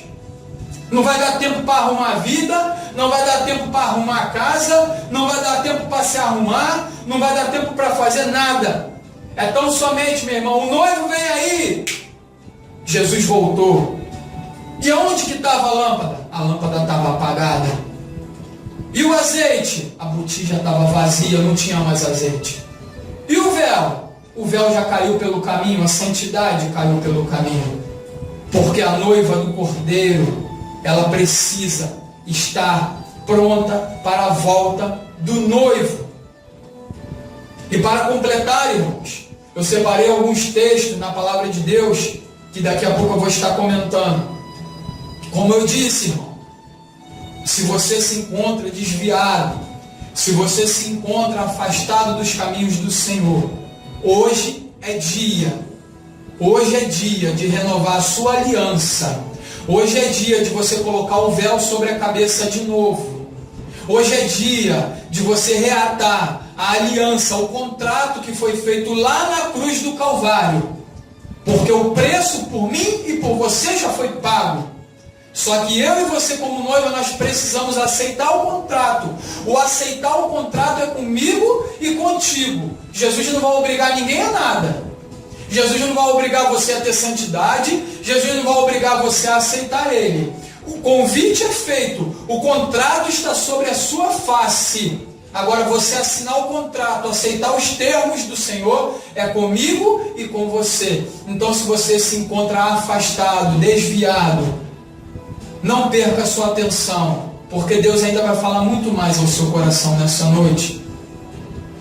Não vai dar tempo para arrumar a vida, não vai dar tempo para arrumar a casa, não vai dar tempo para se arrumar, não vai dar tempo para fazer nada. É tão somente, meu irmão, o noivo vem aí. Jesus voltou. E onde que estava a lâmpada? A lâmpada estava apagada. E o azeite? A botija estava vazia, não tinha mais azeite. E o véu? O véu já caiu pelo caminho, a santidade caiu pelo caminho. Porque a noiva do Cordeiro, ela precisa estar pronta para a volta do noivo. E para completar, irmãos, eu separei alguns textos na palavra de Deus, que daqui a pouco eu vou estar comentando. Como eu disse, irmão, se você se encontra desviado, se você se encontra afastado dos caminhos do Senhor, hoje é dia de renovar a sua aliança. Hoje é dia de você colocar o véu sobre a cabeça de novo. Hoje é dia de você reatar a aliança, o contrato que foi feito lá na cruz do Calvário. Porque o preço por mim e por você já foi pago. Só que eu e você como noiva, nós precisamos aceitar o contrato. O aceitar o contrato é comigo e contigo. Jesus não vai obrigar ninguém a nada. Jesus não vai obrigar você a ter santidade. Jesus não vai obrigar você a aceitar Ele. O convite é feito. O contrato está sobre a sua face. Agora você assinar o contrato, aceitar os termos do Senhor, é comigo e com você. Então se você se encontra afastado, desviado, não perca a sua atenção, porque Deus ainda vai falar muito mais ao seu coração nessa noite.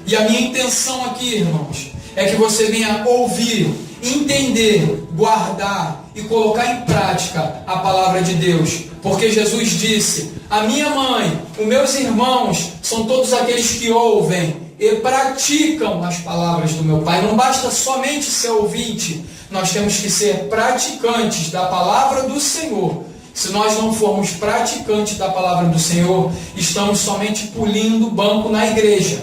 E a minha intenção aqui, irmãos, é que você venha ouvir, entender, guardar e colocar em prática a palavra de Deus. Porque Jesus disse: a minha mãe, os meus irmãos, são todos aqueles que ouvem e praticam as palavras do meu Pai. Não basta somente ser ouvinte, nós temos que ser praticantes da palavra do Senhor. Se nós não formos praticantes da palavra do Senhor, estamos somente pulindo o banco na igreja.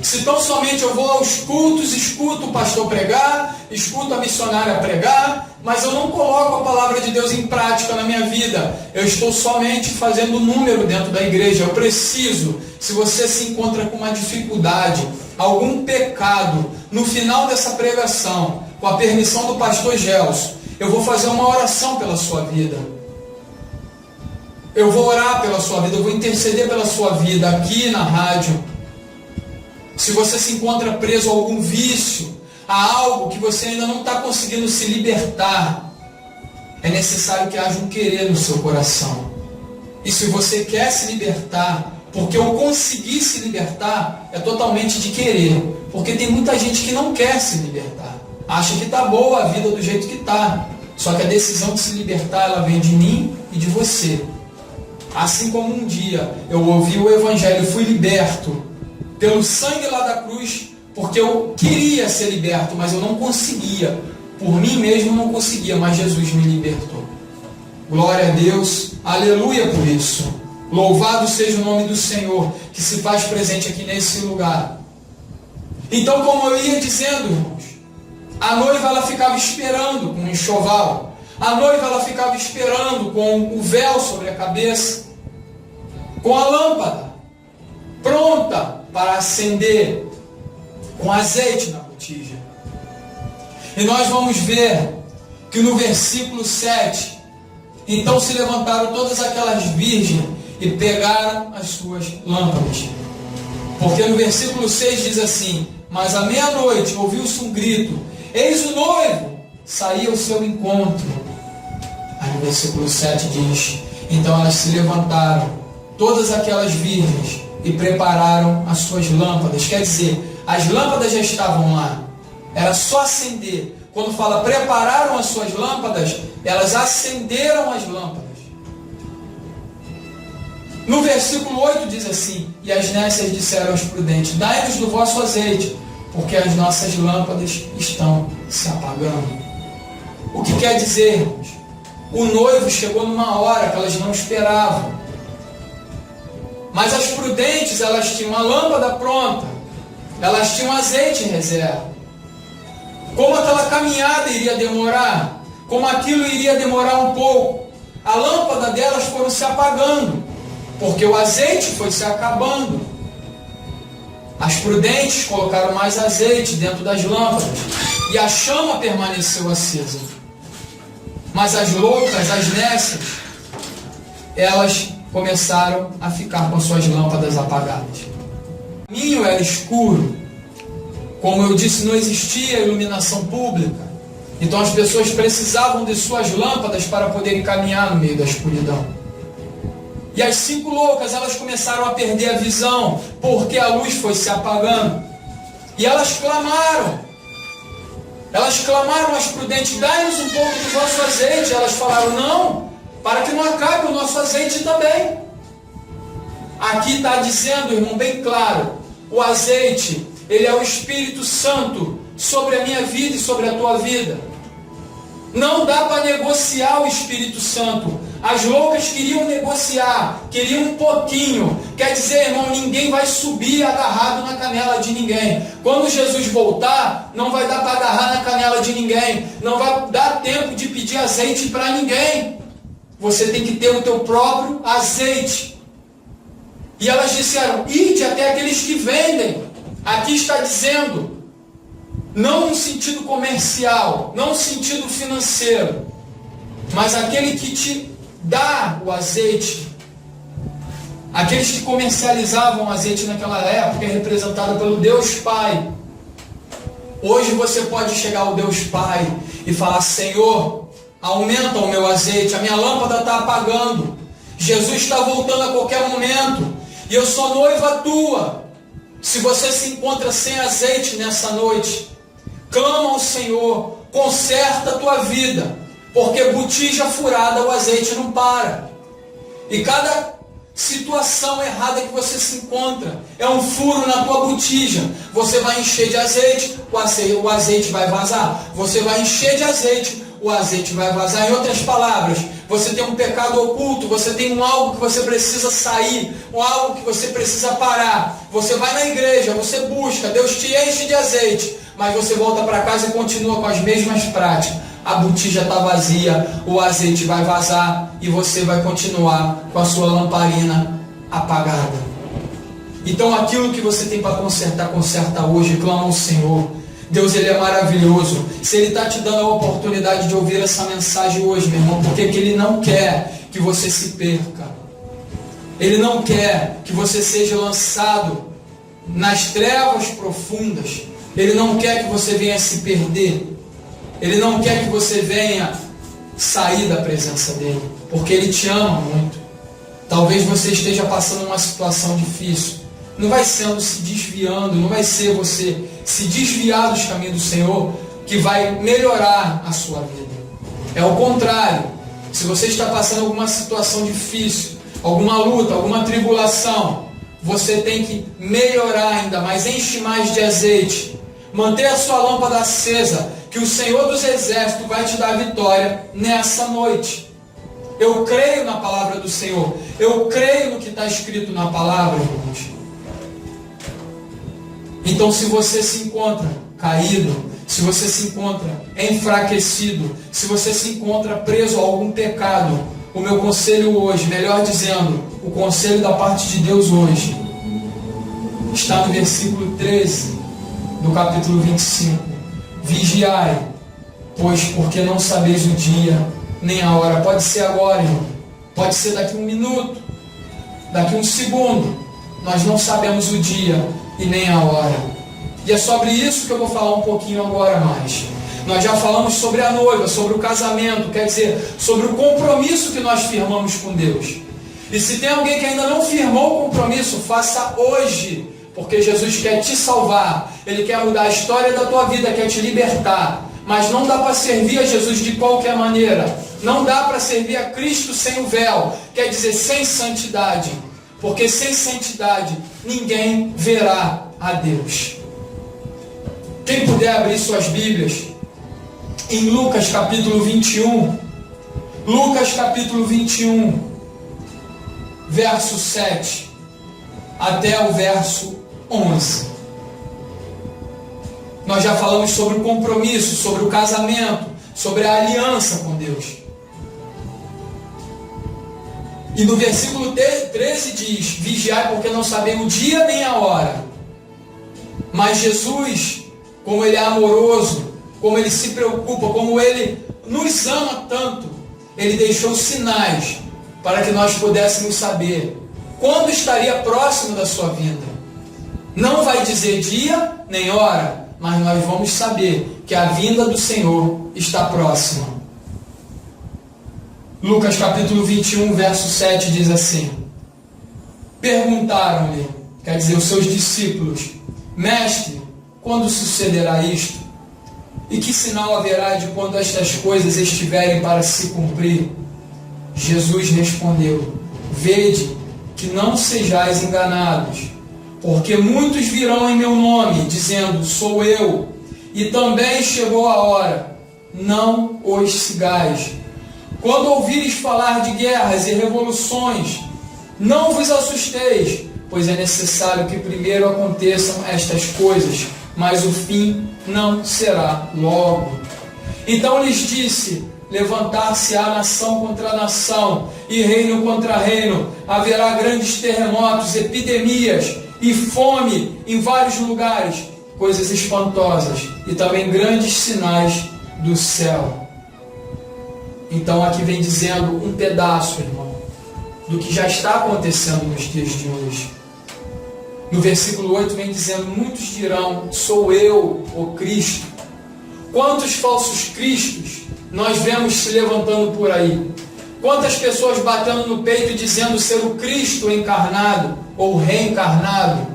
Se tão somente eu vou aos cultos, escuto o pastor pregar, escuto a missionária pregar, mas eu não coloco a palavra de Deus em prática na minha vida, eu estou somente fazendo número dentro da igreja. Eu preciso, se você se encontra com uma dificuldade, algum pecado, no final dessa pregação, com a permissão do pastor Gelson, eu vou fazer uma oração pela sua vida. Eu vou orar pela sua vida, eu vou interceder pela sua vida aqui na rádio. Se você se encontra preso a algum vício, a algo que você ainda não está conseguindo se libertar, é necessário que haja um querer no seu coração. E se você quer se libertar, porque eu consegui se libertar, é totalmente de querer. Porque tem muita gente que não quer se libertar. Acha que está boa a vida do jeito que está. Só que a decisão de se libertar, ela vem de mim e de você. Assim como um dia eu ouvi o Evangelho e fui liberto pelo sangue lá da cruz, porque eu queria ser liberto, mas eu não conseguia. Por mim mesmo eu não conseguia, mas Jesus me libertou. Glória a Deus, aleluia por isso. Louvado seja o nome do Senhor, que se faz presente aqui nesse lugar. Então, como eu ia dizendo, irmãos, a noiva ela ficava esperando com um enxoval. A noiva ela ficava esperando com o véu sobre a cabeça, com a lâmpada pronta para acender, com azeite na botija. E nós vamos ver que no versículo 7, então se levantaram todas aquelas virgens e pegaram as suas lâmpadas. Porque no versículo 6 diz assim: mas à meia-noite ouviu-se um grito: Eis o noivo, saía ao seu encontro. Aí no versículo 7 diz: então elas se levantaram, todas aquelas virgens, e prepararam as suas lâmpadas. Quer dizer, as lâmpadas já estavam lá, era só acender. Quando fala prepararam as suas lâmpadas, elas acenderam as lâmpadas. No versículo 8 diz assim: e as nécias disseram aos prudentes: dai-nos do vosso azeite, porque as nossas lâmpadas estão se apagando. O que quer dizer, irmãos? O noivo chegou numa hora que elas não esperavam. Mas as prudentes, elas tinham a lâmpada pronta, elas tinham azeite em reserva. Como aquela caminhada iria demorar, como aquilo iria demorar um pouco, a lâmpada delas foram se apagando, porque o azeite foi se acabando. As prudentes colocaram mais azeite dentro das lâmpadas, e a chama permaneceu acesa. Mas as loucas, as nécias, elas começaram a ficar com suas lâmpadas apagadas. O caminho era escuro. Como eu disse, não existia iluminação pública. Então as pessoas precisavam de suas lâmpadas para poderem caminhar no meio da escuridão. E as 5 loucas, elas começaram a perder a visão, porque a luz foi se apagando. E elas clamaram às prudentes: dai-nos um pouco do vosso azeite. Elas falaram: não, para que não acabe o nosso azeite também. Aqui está dizendo, irmão, bem claro, o azeite, ele é o Espírito Santo sobre a minha vida e sobre a tua vida. Não dá para negociar o Espírito Santo. As loucas queriam negociar, queriam um pouquinho. Quer dizer, irmão, ninguém vai subir agarrado na canela de ninguém. Quando Jesus voltar, não vai dar para agarrar na canela de ninguém. Não vai dar tempo de pedir azeite para ninguém. Você tem que ter o teu próprio azeite. E elas disseram: ide até aqueles que vendem. Aqui está dizendo, não no sentido comercial, não no sentido financeiro, mas aquele que te dá o azeite. Aqueles que comercializavam o azeite naquela época é representado pelo Deus Pai. Hoje você pode chegar ao Deus Pai e falar: Senhor, aumenta o meu azeite, a minha lâmpada está apagando, Jesus está voltando a qualquer momento, e eu sou noiva tua. Se você se encontra sem azeite nessa noite, clama ao Senhor, conserta a tua vida, porque botija furada o azeite não para. E cada situação errada que você se encontra é um furo na tua botija. Você vai encher de azeite, o azeite vai vazar. Você vai encher de azeite, o azeite vai vazar. Em outras palavras, você tem um pecado oculto, você tem algo que você precisa sair, algo que você precisa parar. Você vai na igreja, você busca, Deus te enche de azeite, mas você volta para casa e continua com as mesmas práticas. A botija está vazia, o azeite vai vazar e você vai continuar com a sua lamparina apagada. Então aquilo que você tem para consertar, conserta hoje, clama ao Senhor. Deus, Ele é maravilhoso. Se Ele está te dando a oportunidade de ouvir essa mensagem hoje, meu irmão, porque Ele não quer que você se perca. Ele não quer que você seja lançado nas trevas profundas. Ele não quer que você venha se perder. Ele não quer que você venha sair da presença dEle, porque Ele te ama muito. Talvez você esteja passando uma situação difícil. Não vai sendo se desviando, não vai ser você se desviar dos caminhos do Senhor que vai melhorar a sua vida. É o contrário. Se você está passando alguma situação difícil, alguma luta, alguma tribulação, você tem que melhorar ainda mais, enche mais de azeite, manter a sua lâmpada acesa, que o Senhor dos Exércitos vai te dar vitória nessa noite. Eu creio na palavra do Senhor, eu creio no que está escrito na palavra, irmãos. Então, se você se encontra caído, se você se encontra enfraquecido, se você se encontra preso a algum pecado, o meu conselho hoje, melhor dizendo, o conselho da parte de Deus hoje, está no versículo 13 do capítulo 25. Vigiai, pois porque não sabeis o dia nem a hora. Pode ser agora, irmão. Pode ser daqui um minuto, daqui um segundo. Nós não sabemos o dia e nem a hora. E é sobre isso que eu vou falar um pouquinho agora mais. Nós já falamos sobre a noiva, sobre o casamento, quer dizer, sobre o compromisso que nós firmamos com Deus. E se tem alguém que ainda não firmou o compromisso, faça hoje, porque Jesus quer te salvar, Ele quer mudar a história da tua vida, quer te libertar. Mas não dá para servir a Jesus de qualquer maneira. Não dá para servir a Cristo sem o véu, quer dizer, sem santidade. Porque sem santidade ninguém verá a Deus. Quem puder abrir suas Bíblias em Lucas capítulo 21, Lucas capítulo 21, verso 7 até o verso 11. Nós já falamos sobre o compromisso, sobre o casamento, sobre a aliança com Deus. E no versículo 13 diz: vigiai, porque não sabem o dia nem a hora. Mas Jesus, como Ele é amoroso, como Ele se preocupa, como Ele nos ama tanto, Ele deixou sinais para que nós pudéssemos saber quando estaria próximo da sua vinda. Não vai dizer dia nem hora, mas nós vamos saber que a vinda do Senhor está próxima. Lucas capítulo 21, verso 7 diz assim: perguntaram-lhe, quer dizer, os seus discípulos: mestre, quando sucederá isto? E que sinal haverá de quando estas coisas estiverem para se cumprir? Jesus respondeu: vede que não sejais enganados, porque muitos virão em meu nome, dizendo: sou eu, e também chegou a hora. Não os sigais. Quando ouvires falar de guerras e revoluções, não vos assusteis, pois é necessário que primeiro aconteçam estas coisas, mas o fim não será logo. Então lhes disse: levantar-se-á nação contra nação, e reino contra reino. Haverá grandes terremotos, epidemias e fome em vários lugares, coisas espantosas, e também grandes sinais do céu. Então aqui vem dizendo um pedaço, irmão, do que já está acontecendo nos dias de hoje. No versículo 8 vem dizendo: muitos dirão: sou eu, o Cristo. Quantos falsos cristos nós vemos se levantando por aí? Quantas pessoas batendo no peito dizendo ser o Cristo encarnado ou reencarnado?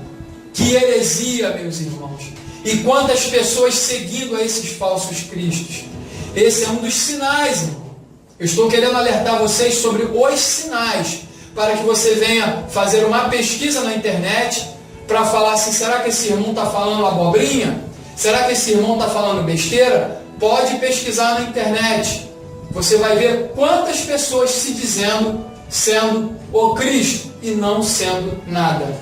Que heresia, meus irmãos! E quantas pessoas seguindo a esses falsos cristos? Esse é um dos sinais, irmão. Eu estou querendo alertar vocês sobre os sinais, para que você venha fazer uma pesquisa na internet para falar assim: será que esse irmão está falando abobrinha? Será que esse irmão está falando besteira? Pode pesquisar na internet. Você vai ver quantas pessoas se dizendo sendo o Cristo e não sendo nada,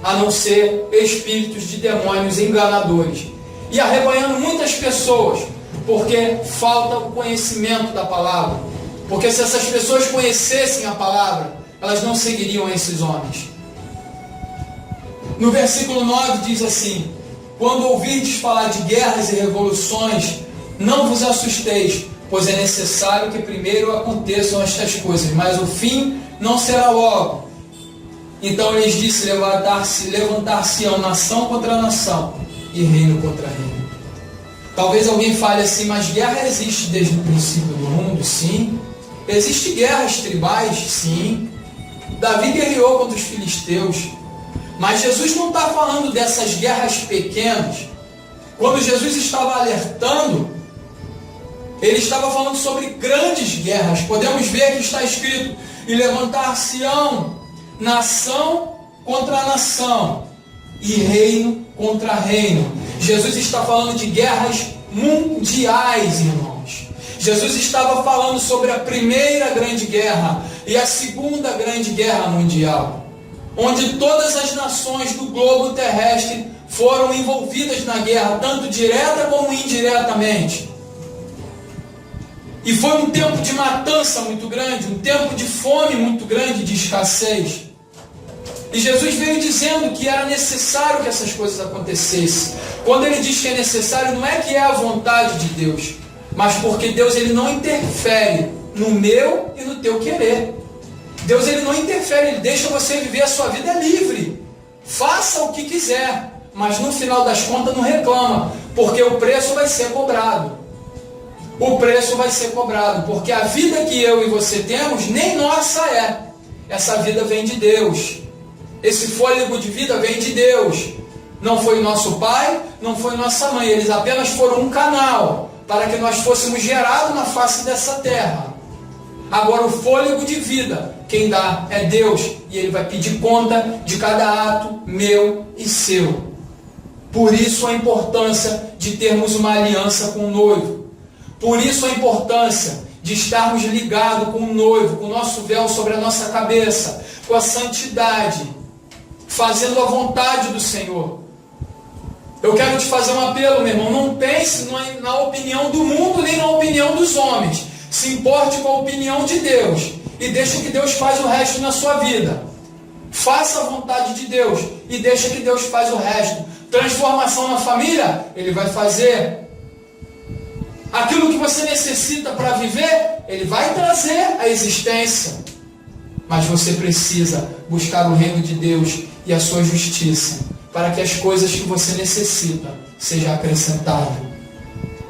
a não ser espíritos de demônios enganadores, e arrebanhando muitas pessoas, porque falta o conhecimento da palavra. Porque se essas pessoas conhecessem a palavra, elas não seguiriam esses homens. No versículo 9 diz assim: quando ouvirdes falar de guerras e revoluções, não vos assusteis, pois é necessário que primeiro aconteçam estas coisas, mas o fim não será logo. Então lhes disse: levantar-se-ão nação contra nação e reino contra reino. Talvez alguém fale assim: mas guerra existe desde o princípio do mundo? Sim. Existem guerras tribais? Sim. Davi guerreou contra os filisteus. Mas Jesus não está falando dessas guerras pequenas. Quando Jesus estava alertando, Ele estava falando sobre grandes guerras. Podemos ver que está escrito: e levantar-se-ão nação contra nação e reino contra reino. Jesus está falando de guerras mundiais, irmãos. Jesus estava falando sobre a primeira grande guerra e a segunda grande guerra mundial, onde todas as nações do globo terrestre foram envolvidas na guerra, tanto direta como indiretamente. E foi um tempo de matança muito grande, um tempo de fome muito grande, de escassez. E Jesus veio dizendo que era necessário que essas coisas acontecessem. Quando Ele diz que é necessário, não é que é a vontade de Deus, mas porque Deus Ele não interfere no meu e no teu querer. Deus Ele não interfere, Ele deixa você viver a sua vida livre. Faça o que quiser, mas no final das contas não reclama, porque o preço vai ser cobrado. o preço vai ser cobrado, porque a vida que eu e você temos nem nossa é. Essa vida vem de Deus. Esse fôlego de vida vem de Deus. Não foi nosso pai, não foi nossa mãe. Eles apenas foram um canal para que nós fôssemos gerados na face dessa terra. Agora o fôlego de vida, quem dá é Deus. E Ele vai pedir conta de cada ato meu e seu. Por isso a importância de termos uma aliança com o noivo. Por isso a importância de estarmos ligados com o noivo, com o nosso véu sobre a nossa cabeça, com a santidade, fazendo a vontade do Senhor. Eu quero te fazer um apelo, meu irmão. Não pense na opinião do mundo, nem na opinião dos homens. Se importe com a opinião de Deus e deixa que Deus faz o resto na sua vida. Faça a vontade de Deus e deixa que Deus faz o resto. Transformação na família, Ele vai fazer. Aquilo que você necessita para viver, Ele vai trazer a existência. Mas você precisa buscar o reino de Deus e a sua justiça, para que as coisas que você necessita sejam acrescentadas.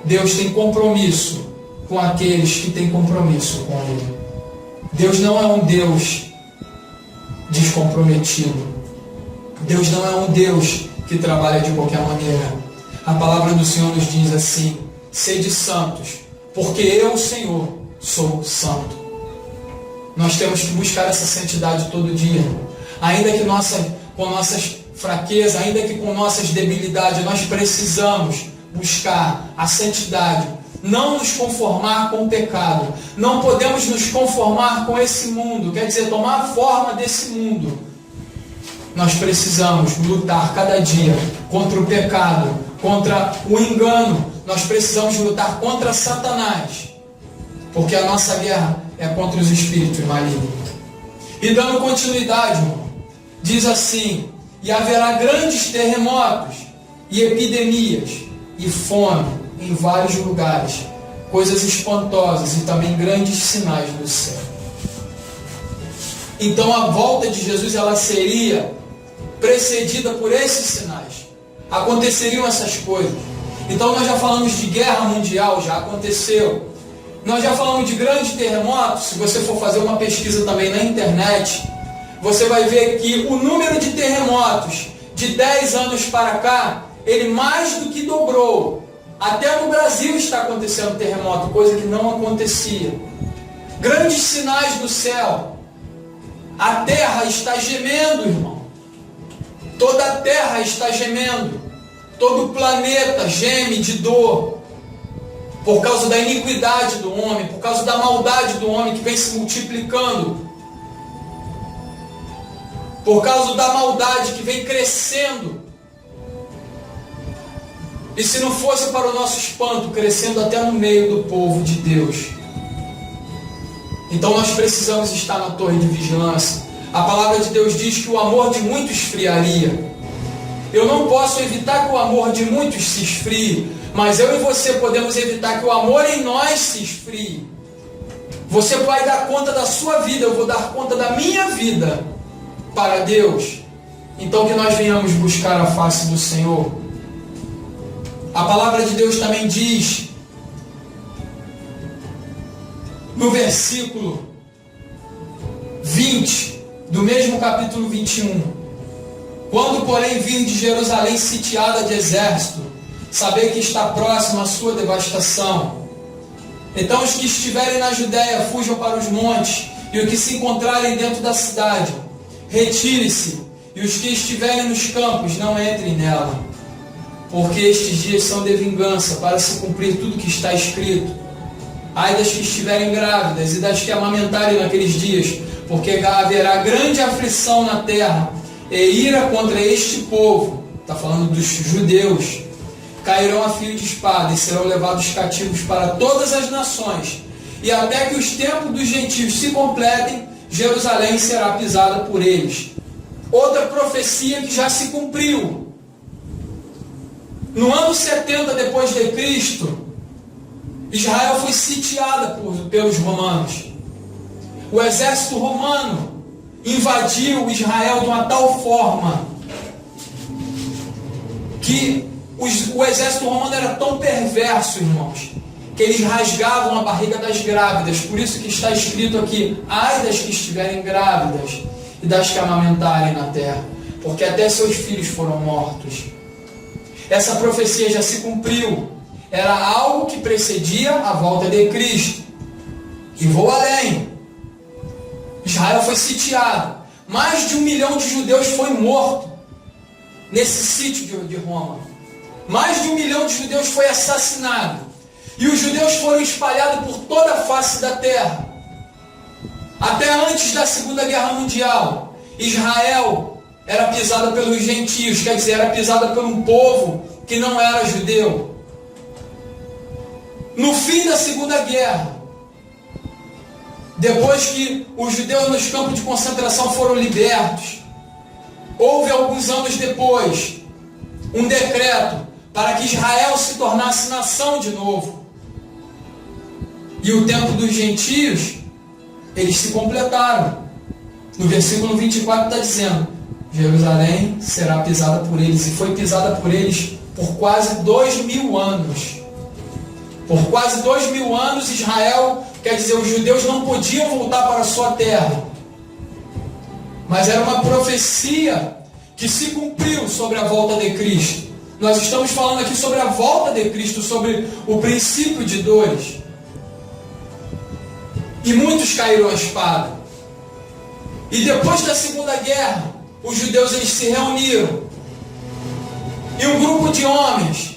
Deus tem compromisso com aqueles que têm compromisso com Ele. Deus não é um Deus descomprometido. Deus não é um Deus que trabalha de qualquer maneira. A palavra do Senhor nos diz assim: sede santos, porque eu, Senhor, sou santo. Nós temos que buscar essa santidade todo dia. Ainda que com nossas fraquezas, ainda que com nossas debilidades, nós precisamos buscar a santidade. Não nos conformar com o pecado. Não podemos nos conformar com esse mundo. Quer dizer, tomar a forma desse mundo. Nós precisamos lutar cada dia contra o pecado, contra o engano. Nós precisamos lutar contra Satanás, porque a nossa guerra é contra os espíritos malignos. E dando continuidade, irmão, diz assim: e haverá grandes terremotos, e epidemias, e fome em vários lugares, coisas espantosas e também grandes sinais do céu. Então a volta de Jesus, ela seria precedida por esses sinais. Aconteceriam essas coisas. Então nós já falamos de guerra mundial, já aconteceu. Nós já falamos de grandes terremotos. Se você for fazer uma pesquisa também na internet, você vai ver que o número de terremotos de 10 anos para cá, ele mais do que dobrou. Até no Brasil está acontecendo terremoto, coisa que não acontecia. Grandes sinais do céu. A terra está gemendo, irmão. Toda a terra está gemendo. Todo o planeta geme de dor. Por causa da iniquidade do homem, por causa da maldade do homem que vem se multiplicando. Por causa da maldade que vem crescendo. E se não fosse para o nosso espanto, crescendo até no meio do povo de Deus. Então nós precisamos estar na torre de vigilância. A palavra de Deus diz que o amor de muitos esfriaria. Eu não posso evitar que o amor de muitos se esfrie, mas eu e você podemos evitar que o amor em nós se esfrie. Você vai dar conta da sua vida, eu vou dar conta da minha vida para Deus. Então que nós venhamos buscar a face do Senhor. A palavra de Deus também diz, no versículo 20, do mesmo capítulo 21, quando porém vir de Jerusalém sitiada de exército, saber que está próxima a sua devastação. Então os que estiverem na Judéia fujam para os montes, e os que se encontrarem dentro da cidade, retire-se, e os que estiverem nos campos não entrem nela. Porque estes dias são de vingança, para se cumprir tudo que está escrito. Ai das que estiverem grávidas e das que amamentarem naqueles dias, porque haverá grande aflição na terra, e ira contra este povo, está falando dos judeus, cairão a fio de espada e serão levados cativos para todas as nações, e até que os tempos dos gentios se completem, Jerusalém será pisada por eles. Outra profecia que já se cumpriu. No ano 70 depois de Cristo, Israel foi sitiada pelos romanos. O exército romano invadiu Israel de uma tal forma que o exército romano era tão perverso, irmãos, que eles rasgavam a barriga das grávidas. Por isso que está escrito aqui: ai das que estiverem grávidas e das que amamentarem na terra, porque até seus filhos foram mortos. Essa profecia já se cumpriu. Era algo que precedia a volta de Cristo. E vou além. Israel foi sitiado. Mais de 1 milhão de judeus foi morto nesse sítio de Roma. Mais de 1 milhão de judeus foi assassinado. E os judeus foram espalhados por toda a face da terra. Até antes da Segunda Guerra Mundial, Israel era pisada pelos gentios, quer dizer, era pisada por um povo que não era judeu. No fim da Segunda Guerra, depois que os judeus nos campos de concentração foram libertos, houve alguns anos depois um decreto para que Israel se tornasse nação de novo. E o tempo dos gentios, eles se completaram. No versículo 24 está dizendo: Jerusalém será pisada por eles. E foi pisada por eles por quase 2000 anos. Por quase 2000 anos Israel, quer dizer, os judeus não podiam voltar para a sua terra. Mas era uma profecia que se cumpriu sobre a volta de Cristo. Nós estamos falando aqui sobre a volta de Cristo, sobre o princípio de dores. E muitos caíram à espada. E depois da Segunda Guerra, os judeus eles se reuniram. E um grupo de homens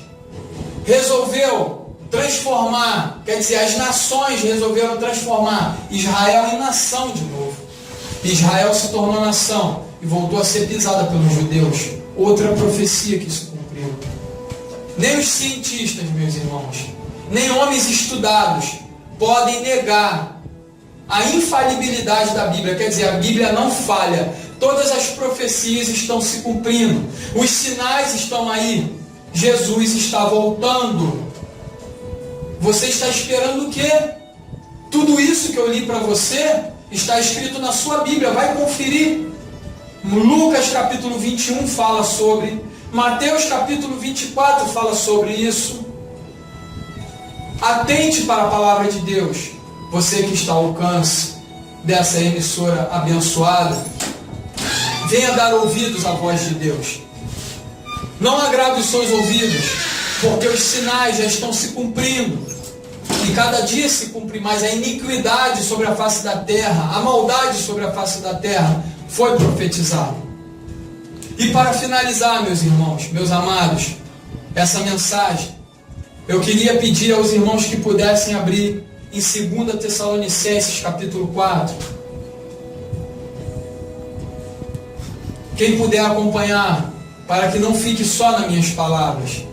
resolveu transformar, quer dizer, as nações resolveram transformar Israel em nação de novo. Israel se tornou nação e voltou a ser pisada pelos judeus. Outra profecia que se cumpriu. Nem os cientistas, meus irmãos, nem homens estudados podem negar a infalibilidade da Bíblia. Quer dizer, a Bíblia não falha. Todas as profecias estão se cumprindo. Os sinais estão aí. Jesus está voltando. Você está esperando o quê? Tudo isso que eu li para você está escrito na sua Bíblia. Vai conferir. Lucas capítulo 21 fala sobre. Mateus capítulo 24 fala sobre isso. Atente para a palavra de Deus. Você que está ao alcance dessa emissora abençoada, venha dar ouvidos à voz de Deus. Não agrave os seus ouvidos, porque os sinais já estão se cumprindo. E cada dia se cumpre mais. A iniquidade sobre a face da terra, a maldade sobre a face da terra foi profetizada. E para finalizar, meus irmãos, meus amados, essa mensagem, eu queria pedir aos irmãos que pudessem abrir em 2 Tessalonicenses capítulo 4. Quem puder acompanhar, para que não fique só nas minhas palavras,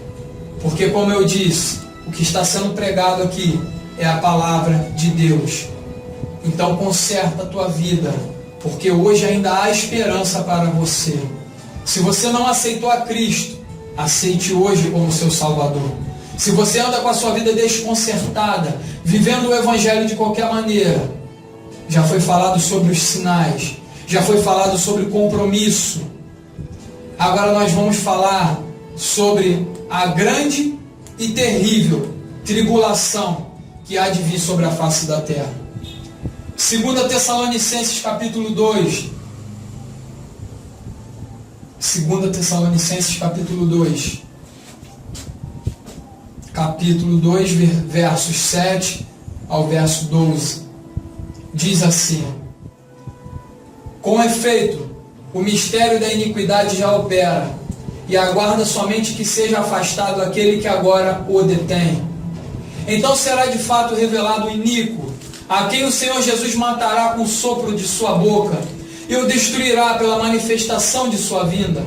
porque, como eu disse, o que está sendo pregado aqui é a palavra de Deus. Então conserta a tua vida, porque hoje ainda há esperança para você. Se você não aceitou a Cristo, aceite hoje como seu Salvador. Se você anda com a sua vida desconcertada, vivendo o Evangelho de qualquer maneira, já foi falado sobre os sinais, já foi falado sobre compromisso. Agora nós vamos falar sobre a grande e terrível tribulação que há de vir sobre a face da terra. 2 Tessalonicenses capítulo 2. 2 Tessalonicenses capítulo 2. Capítulo 2, versos 7 ao verso 12. Diz assim: com efeito, o mistério da iniquidade já opera, e aguarda somente que seja afastado aquele que agora o detém. Então será de fato revelado o iníquo, a quem o Senhor Jesus matará com o sopro de sua boca, e o destruirá pela manifestação de sua vinda.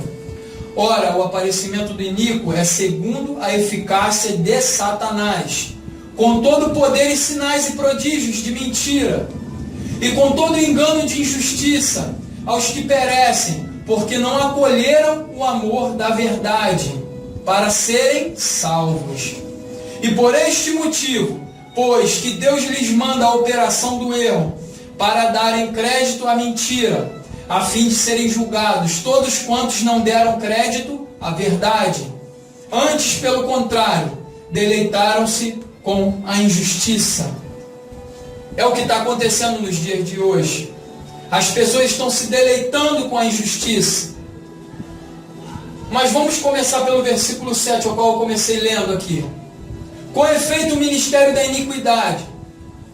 Ora, o aparecimento do iníquo é segundo a eficácia de Satanás, com todo o poder e sinais e prodígios de mentira, e com todo o engano de injustiça aos que perecem, porque não acolheram o amor da verdade, para serem salvos. E por este motivo, pois que Deus lhes manda a operação do erro, para darem crédito à mentira, a fim de serem julgados todos quantos não deram crédito à verdade. Antes, pelo contrário, deleitaram-se com a injustiça. É o que está acontecendo nos dias de hoje. As pessoas estão se deleitando com a injustiça. Mas vamos começar pelo versículo 7, ao qual eu comecei lendo aqui. Com efeito, o ministério da iniquidade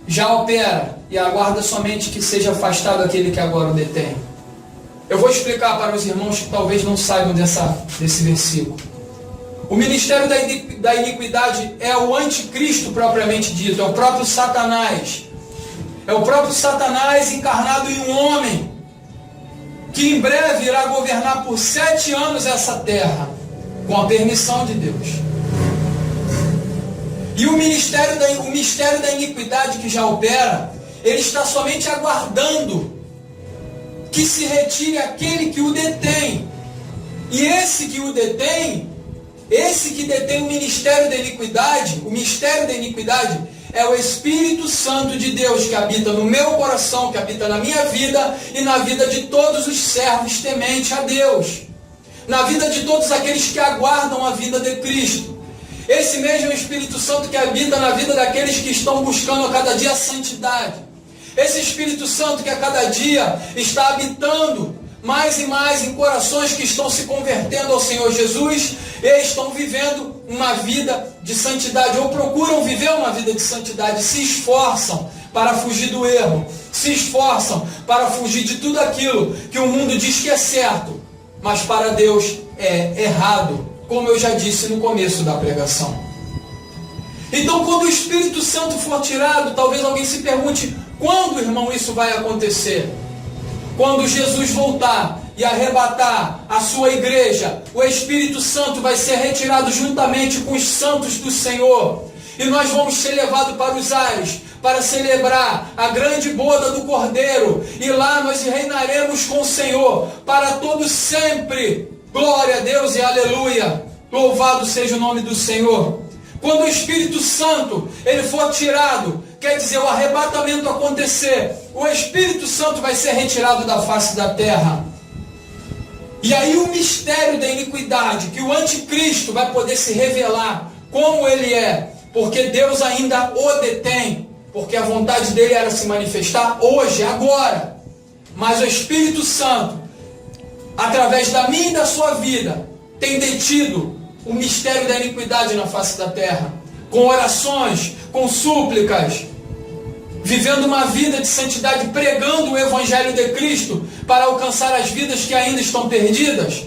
já opera e aguarda somente que seja afastado aquele que agora o detém. Eu vou explicar para os irmãos que talvez não saibam desse versículo. O ministério da iniquidade é o anticristo propriamente dito, é o próprio Satanás. É o próprio Satanás encarnado em um homem, que em breve irá governar por 7 anos essa terra, com a permissão de Deus. E o mistério da iniquidade que já opera, ele está somente aguardando que se retire aquele que o detém. E esse que o detém, esse que detém o ministério da iniquidade, o mistério da iniquidade, é o Espírito Santo de Deus que habita no meu coração, que habita na minha vida e na vida de todos os servos tementes a Deus, na vida de todos aqueles que aguardam a vinda de Cristo. Esse mesmo Espírito Santo que habita na vida daqueles que estão buscando a cada dia a santidade. Esse Espírito Santo que a cada dia está habitando mais e mais em corações que estão se convertendo ao Senhor Jesus e estão vivendo uma vida de santidade, ou procuram viver uma vida de santidade, se esforçam para fugir do erro, se esforçam para fugir de tudo aquilo que o mundo diz que é certo, mas para Deus é errado, como eu já disse no começo da pregação. Então, quando o Espírito Santo for tirado, talvez alguém se pergunte: quando, irmão, isso vai acontecer? Quando Jesus voltar e arrebatar a sua igreja, o Espírito Santo vai ser retirado juntamente com os santos do Senhor. E nós vamos ser levados para os ares, para celebrar a grande boda do Cordeiro. E lá nós reinaremos com o Senhor para todo sempre. Glória a Deus e aleluia. Louvado seja o nome do Senhor. Quando o Espírito Santo ele for tirado, quer dizer, o arrebatamento acontecer, o Espírito Santo vai ser retirado da face da terra. E aí o mistério da iniquidade, que o anticristo vai poder se revelar como ele é, porque Deus ainda o detém, porque a vontade dele era se manifestar hoje, agora. Mas o Espírito Santo, através da minha e da sua vida, tem detido o mistério da iniquidade na face da terra, com orações, com súplicas, vivendo uma vida de santidade, pregando o Evangelho de Cristo para alcançar as vidas que ainda estão perdidas?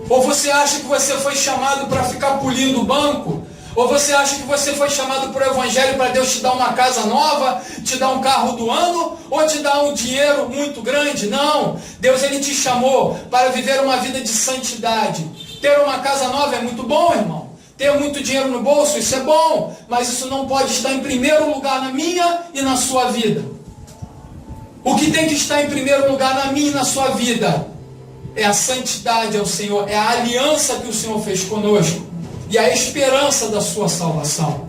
Ou você acha que você foi chamado para ficar polindo o banco? Ou você acha que você foi chamado para o Evangelho para Deus te dar uma casa nova, te dar um carro do ano, ou te dar um dinheiro muito grande? Não, Deus ele te chamou para viver uma vida de santidade. Ter uma casa nova é muito bom, irmão. Ter muito dinheiro no bolso, isso é bom, mas isso não pode estar em primeiro lugar na minha e na sua vida. O que tem que estar em primeiro lugar na minha e na sua vida é a santidade ao Senhor, é a aliança que o Senhor fez conosco e a esperança da sua salvação.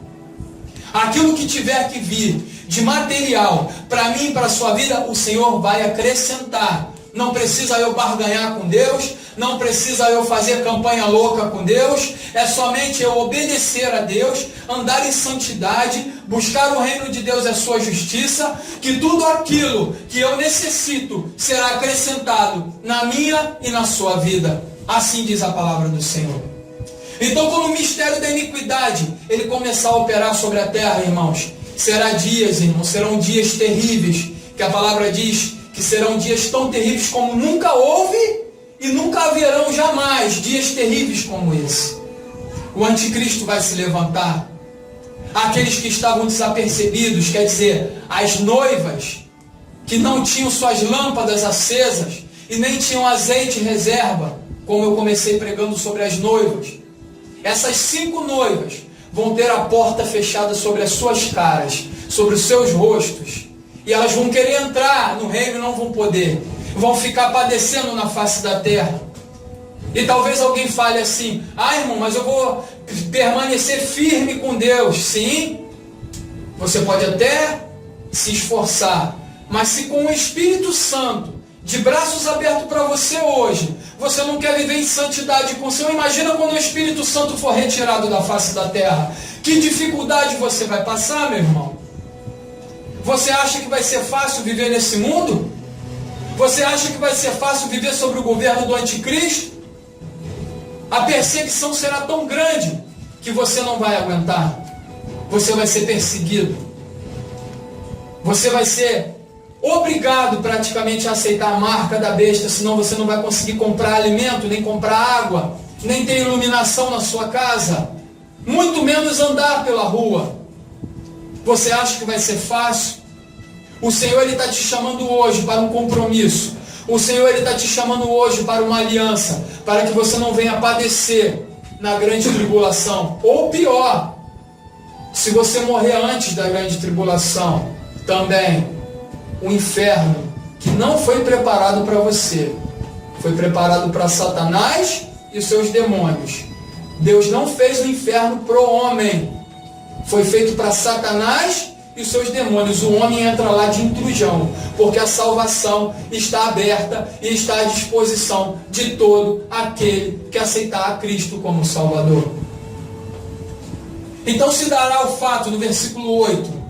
Aquilo que tiver que vir de material para mim e para a sua vida, o Senhor vai acrescentar. Não precisa eu barganhar com Deus, não precisa eu fazer campanha louca com Deus, é somente eu obedecer a Deus, andar em santidade, buscar o reino de Deus e a sua justiça, que tudo aquilo que eu necessito será acrescentado na minha e na sua vida. Assim diz a palavra do Senhor. Então, quando o mistério da iniquidade ele começar a operar sobre a terra, irmãos, serão dias terríveis, que a palavra diz que serão dias tão terríveis como nunca houve e nunca haverão jamais dias terríveis como esse. O anticristo vai se levantar. Aqueles que estavam desapercebidos, quer dizer, as noivas que não tinham suas lâmpadas acesas e nem tinham azeite em reserva, como eu comecei pregando sobre as noivas. Essas 5 noivas vão ter a porta fechada sobre as suas caras, sobre os seus rostos. E elas vão querer entrar no reino e não vão poder. Vão ficar padecendo na face da terra. E talvez alguém fale assim: ah, irmão, mas eu vou permanecer firme com Deus. Sim, você pode até se esforçar. Mas se com o Espírito Santo de braços abertos para você hoje. Você não quer viver em santidade com o Senhor? Imagina quando o Espírito Santo for retirado da face da terra. Que dificuldade você vai passar, meu irmão? Você acha que vai ser fácil viver nesse mundo? Você acha que vai ser fácil viver sobre o governo do anticristo? A perseguição será tão grande que você não vai aguentar. Você vai ser perseguido. Você vai ser obrigado praticamente a aceitar a marca da besta, senão você não vai conseguir comprar alimento, nem comprar água, nem ter iluminação na sua casa, muito menos andar pela rua. Você acha que vai ser fácil? O Senhor está te chamando hoje para um compromisso. O Senhor está te chamando hoje para uma aliança, para que você não venha padecer na grande tribulação. Ou pior, se você morrer antes da grande tribulação, também o inferno, que não foi preparado para você, foi preparado para Satanás e seus demônios. Deus não fez o inferno para o homem, foi feito para Satanás e os seus demônios. O homem entra lá de intrusão, porque a salvação está aberta e está à disposição de todo aquele que aceitar a Cristo como Salvador. Então se dará o fato, no versículo 8,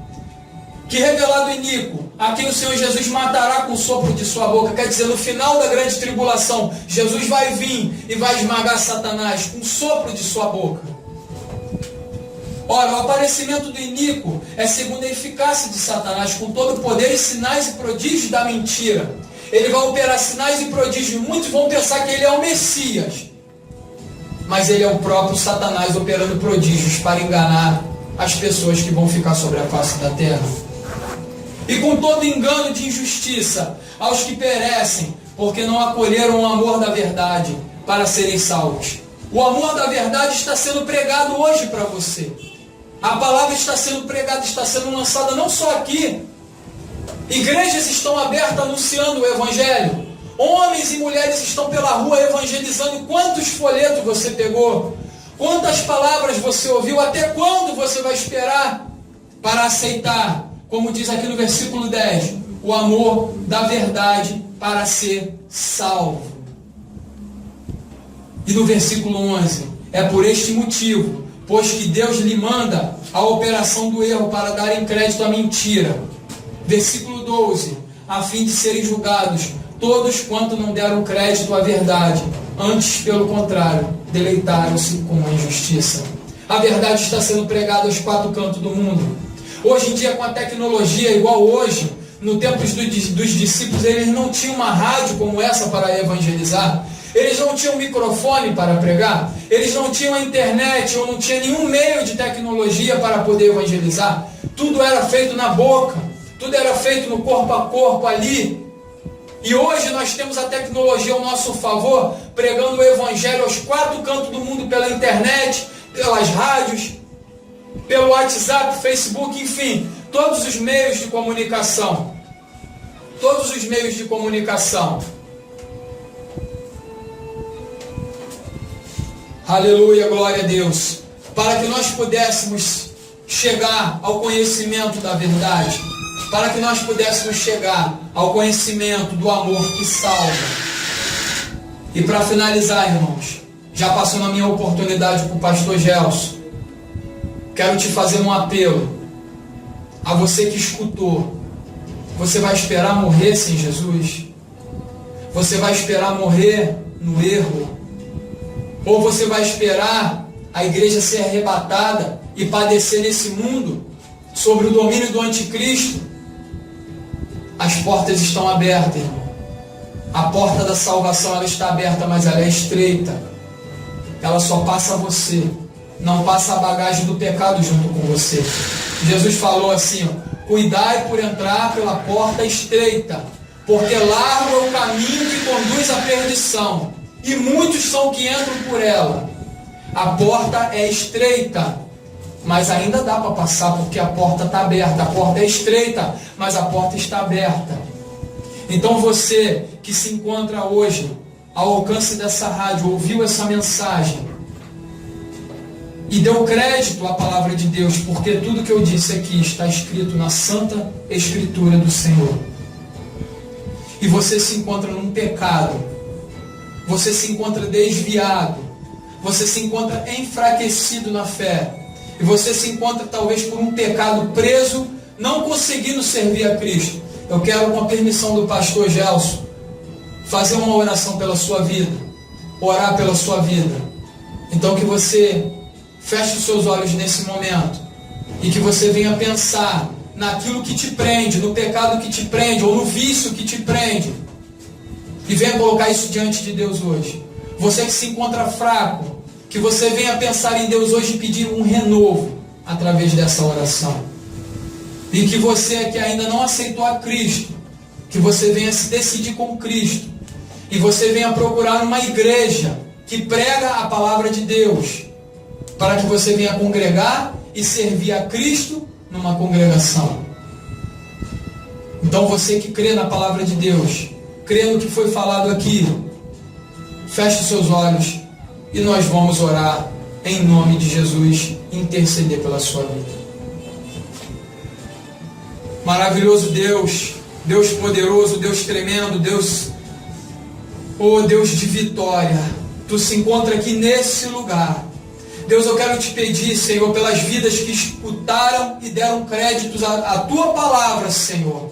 que revelado iníquo, a quem o Senhor Jesus matará com o sopro de sua boca. Quer dizer, no final da grande tribulação, Jesus vai vir e vai esmagar Satanás com o sopro de sua boca. Ora, o aparecimento do iníquo é segundo a eficácia de Satanás, com todo o poder e sinais e prodígios da mentira. Ele vai operar sinais e prodígios, muitos vão pensar que ele é o Messias, mas ele é o próprio Satanás operando prodígios para enganar as pessoas que vão ficar sobre a face da terra. E com todo engano de injustiça aos que perecem, porque não acolheram o amor da verdade para serem salvos. O amor da verdade está sendo pregado hoje para você. A palavra está sendo pregada, está sendo lançada não só aqui. Igrejas estão abertas anunciando o Evangelho. Homens e mulheres estão pela rua evangelizando. Quantos folhetos você pegou? Quantas palavras você ouviu? Até quando você vai esperar para aceitar? Como diz aqui no versículo 10, o amor da verdade para ser salvo. E no versículo 11, é por este motivo, pois que Deus lhe manda a operação do erro para darem crédito à mentira. Versículo 12, a fim de serem julgados todos quanto não deram crédito à verdade, antes, pelo contrário, deleitaram-se com a injustiça. A verdade está sendo pregada aos quatro cantos do mundo. Hoje em dia, com a tecnologia igual hoje, no tempo dos discípulos, eles não tinham uma rádio como essa para evangelizar. Eles não tinham microfone para pregar. Eles não tinham a internet, ou não tinha nenhum meio de tecnologia para poder evangelizar. Tudo era feito na boca. Tudo era feito no corpo a corpo ali. E hoje nós temos a tecnologia ao nosso favor, pregando o evangelho aos quatro cantos do mundo pela internet, pelas rádios, pelo WhatsApp, Facebook, enfim, todos os meios de comunicação. Todos os meios de comunicação. Aleluia, glória a Deus. Para que nós pudéssemos chegar ao conhecimento da verdade. Para que nós pudéssemos chegar ao conhecimento do amor que salva. E para finalizar, irmãos, já passou a minha oportunidade com o pastor Gelson. Quero te fazer um apelo a você que escutou. Você vai esperar morrer sem Jesus? Você vai esperar morrer no erro? Ou você vai esperar a igreja ser arrebatada e padecer nesse mundo sobre o domínio do anticristo? As portas estão abertas, irmão. A porta da salvação ela está aberta, mas ela é estreita. Ela só passa você. Não passa a bagagem do pecado junto com você. Jesus falou assim, ó, cuidai por entrar pela porta estreita, porque largo é o caminho que conduz à perdição, e muitos são que entram por ela. A porta é estreita, mas ainda dá para passar, porque a porta está aberta. A porta é estreita, mas a porta está aberta. Então você que se encontra hoje ao alcance dessa rádio, ouviu essa mensagem e deu crédito à palavra de Deus, porque tudo que eu disse aqui está escrito na Santa Escritura do Senhor. e você se encontra num pecado, você se encontra desviado, você se encontra enfraquecido na fé, e você se encontra talvez por um pecado preso, não conseguindo servir a Cristo, eu quero, com a permissão do pastor Gelson, fazer uma oração pela sua vida, orar pela sua vida. Então que você feche os seus olhos nesse momento e que você venha pensar naquilo que te prende, no pecado que te prende ou no vício que te prende, e venha colocar isso diante de Deus hoje. Você que se encontra fraco, que você venha pensar em Deus hoje e pedir um renovo através dessa oração. E que você que ainda não aceitou a Cristo, que você venha se decidir com Cristo, e você venha procurar uma igreja que prega a palavra de Deus, para que você venha congregar e servir a Cristo numa congregação. Então você que crê na palavra de Deus, crê no que foi falado aqui, feche os seus olhos e nós vamos orar em nome de Jesus, interceder pela sua vida. Maravilhoso Deus, Deus poderoso, Deus tremendo, Deus, oh Deus de vitória, Tu se encontra aqui nesse lugar. Deus, eu quero te pedir, Senhor, pelas vidas que escutaram e deram créditos à Tua palavra, Senhor.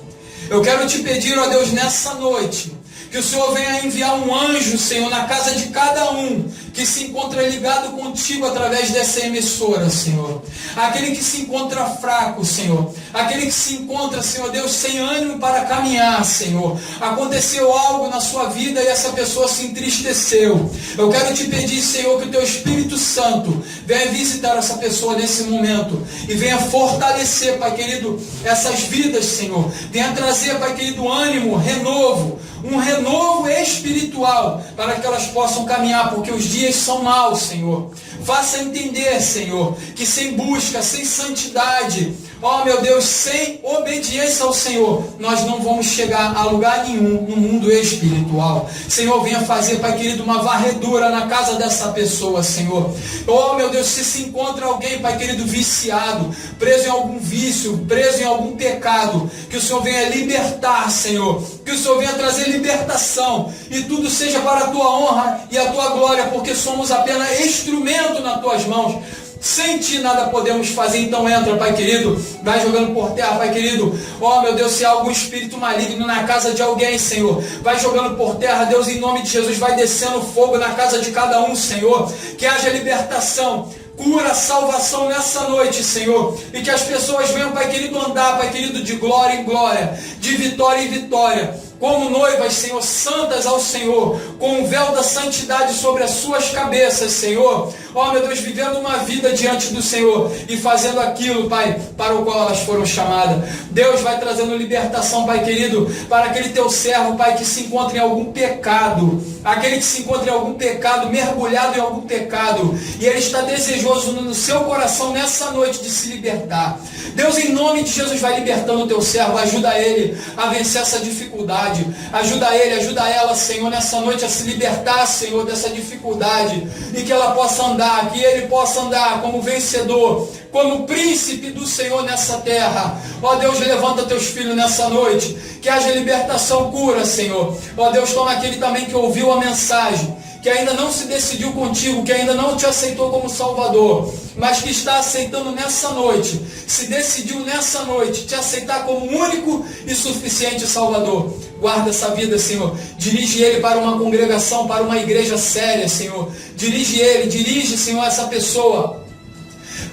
Eu quero te pedir, ó Deus, nessa noite, que o Senhor venha enviar um anjo, Senhor, na casa de cada um que se encontra ligado contigo através dessa emissora, Senhor. Aquele que se encontra fraco, Senhor. Aquele que se encontra, Senhor Deus, sem ânimo para caminhar, Senhor. Aconteceu algo na sua vida e essa pessoa se entristeceu. Eu quero te pedir, Senhor, que o Teu Espírito Santo venha visitar essa pessoa nesse momento e venha fortalecer, Pai querido, essas vidas, Senhor. Venha trazer, Pai querido, ânimo, renovo, um renovo espiritual para que elas possam caminhar, porque os dias são maus, Senhor. Faça entender, Senhor, que sem busca, sem santidade, ó meu Deus, sem obediência ao Senhor, nós não vamos chegar a lugar nenhum no mundo espiritual. Senhor, venha fazer, Pai querido, uma varredura na casa dessa pessoa, Senhor. Ó meu Deus, se encontra alguém, Pai querido, viciado, preso em algum vício, preso em algum pecado, que o Senhor venha libertar, Senhor. Que o Senhor venha trazer libertação e tudo seja para a Tua honra e a Tua glória, porque somos apenas instrumento nas Tuas mãos. Sem Ti nada podemos fazer, então entra, Pai querido, vai jogando por terra, Pai querido. Ó meu Deus, se há algum espírito maligno na casa de alguém, Senhor, vai jogando por terra, Deus, em nome de Jesus, vai descendo fogo na casa de cada um, Senhor. Que haja libertação, cura, salvação nessa noite, Senhor, e que as pessoas venham, Pai querido, andar, Pai querido, de glória em glória, de vitória em vitória, como noivas, Senhor, santas ao Senhor, com o véu da santidade sobre as suas cabeças, Senhor. Ó meu Deus, vivendo uma vida diante do Senhor e fazendo aquilo, Pai, para o qual elas foram chamadas. Deus vai trazendo libertação, Pai querido, para aquele Teu servo, Pai, que se encontra em algum pecado, aquele que se encontra em algum pecado, mergulhado em algum pecado, e ele está desejoso no seu coração nessa noite de se libertar. Deus, em nome de Jesus, vai libertando o Teu servo, ajuda ele a vencer essa dificuldade, ajuda ele, ajuda ela, Senhor, nessa noite a se libertar, Senhor, dessa dificuldade, e que ela possa andar, que ele possa andar como vencedor, como príncipe do Senhor nessa terra. Ó Deus, levanta Teus filhos nessa noite, que haja libertação, cura, Senhor. Ó Deus, toma aquele também que ouviu a mensagem, que ainda não se decidiu contigo, que ainda não Te aceitou como Salvador, mas que está aceitando nessa noite, se decidiu nessa noite Te aceitar como único e suficiente Salvador. Guarda essa vida, Senhor. Dirige ele para uma congregação, para uma igreja séria, Senhor. Dirige, Senhor, essa pessoa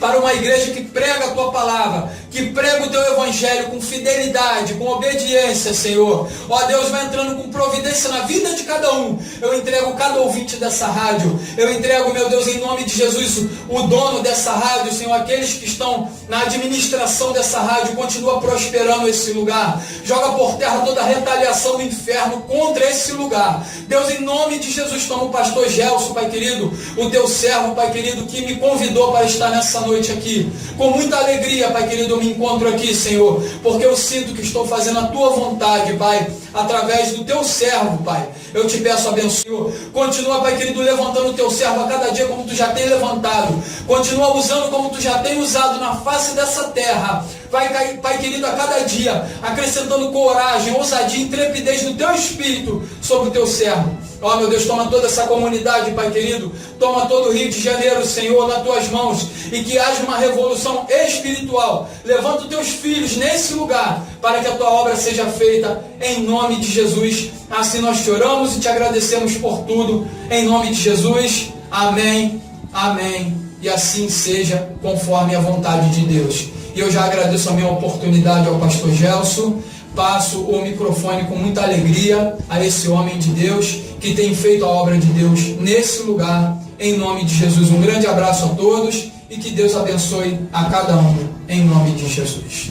para uma igreja que prega a Tua palavra, que prega o Teu evangelho com fidelidade, com obediência, Senhor. Ó Deus, vai entrando com providência na vida de cada um. Eu entrego cada ouvinte dessa rádio, eu entrego, meu Deus, em nome de Jesus, o dono dessa rádio, Senhor, aqueles que estão na administração dessa rádio, continua prosperando esse lugar. Joga por terra toda a retaliação do inferno contra esse lugar. Deus, em nome de Jesus, toma o pastor Gelson, Pai querido, o Teu servo, Pai querido, que me convidou para estar nessa noite aqui. Com muita alegria, Pai querido, eu me encontro aqui, Senhor, porque eu sinto que estou fazendo a Tua vontade, Pai, através do Teu servo, Pai. Eu te peço, abençoe, Senhor. Continua, Pai querido, levantando o Teu servo a cada dia como Tu já tem levantado. Continua usando como Tu já tem usado na face dessa terra. Vai, Pai querido, a cada dia, acrescentando coragem, ousadia, intrepidez no Teu Espírito sobre o Teu servo. Ó, meu Deus, toma toda essa comunidade, Pai querido, toma todo o Rio de Janeiro, Senhor, nas Tuas mãos, e que haja uma revolução espiritual. Levanta os Teus filhos nesse lugar, para que a Tua obra seja feita, em nome de Jesus. Assim nós te oramos e te agradecemos por tudo, em nome de Jesus. Amém, amém, e assim seja, conforme a vontade de Deus. E eu já agradeço a minha oportunidade ao pastor Gelson. Passo o microfone com muita alegria a esse homem de Deus que tem feito a obra de Deus nesse lugar, em nome de Jesus. Um grande abraço a todos e que Deus abençoe a cada um, em nome de Jesus.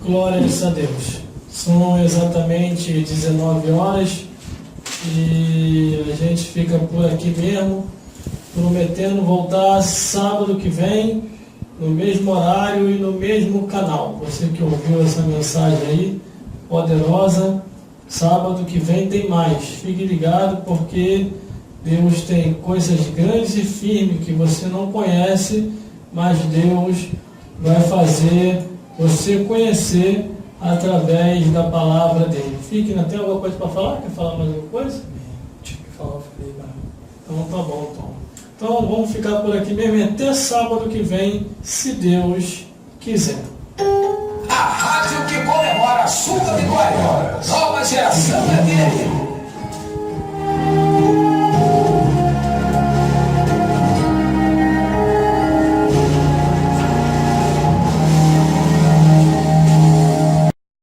Glórias a Deus. São exatamente 19 horas e a gente fica por aqui mesmo, prometendo voltar sábado que vem, no mesmo horário e no mesmo canal. Você que ouviu essa mensagem aí, poderosa, sábado que vem tem mais. Fique ligado, porque Deus tem coisas grandes e firmes que você não conhece, mas Deus vai fazer você conhecer através da palavra dele. Fique, não tem alguma coisa para falar? Quer falar mais alguma coisa? Tinha que falar, eu falei, Então tá bom, Tom. Então vamos ficar por aqui mesmo até sábado que vem, se Deus quiser. A rádio que comemora a sua vitória. Nova Geração FM.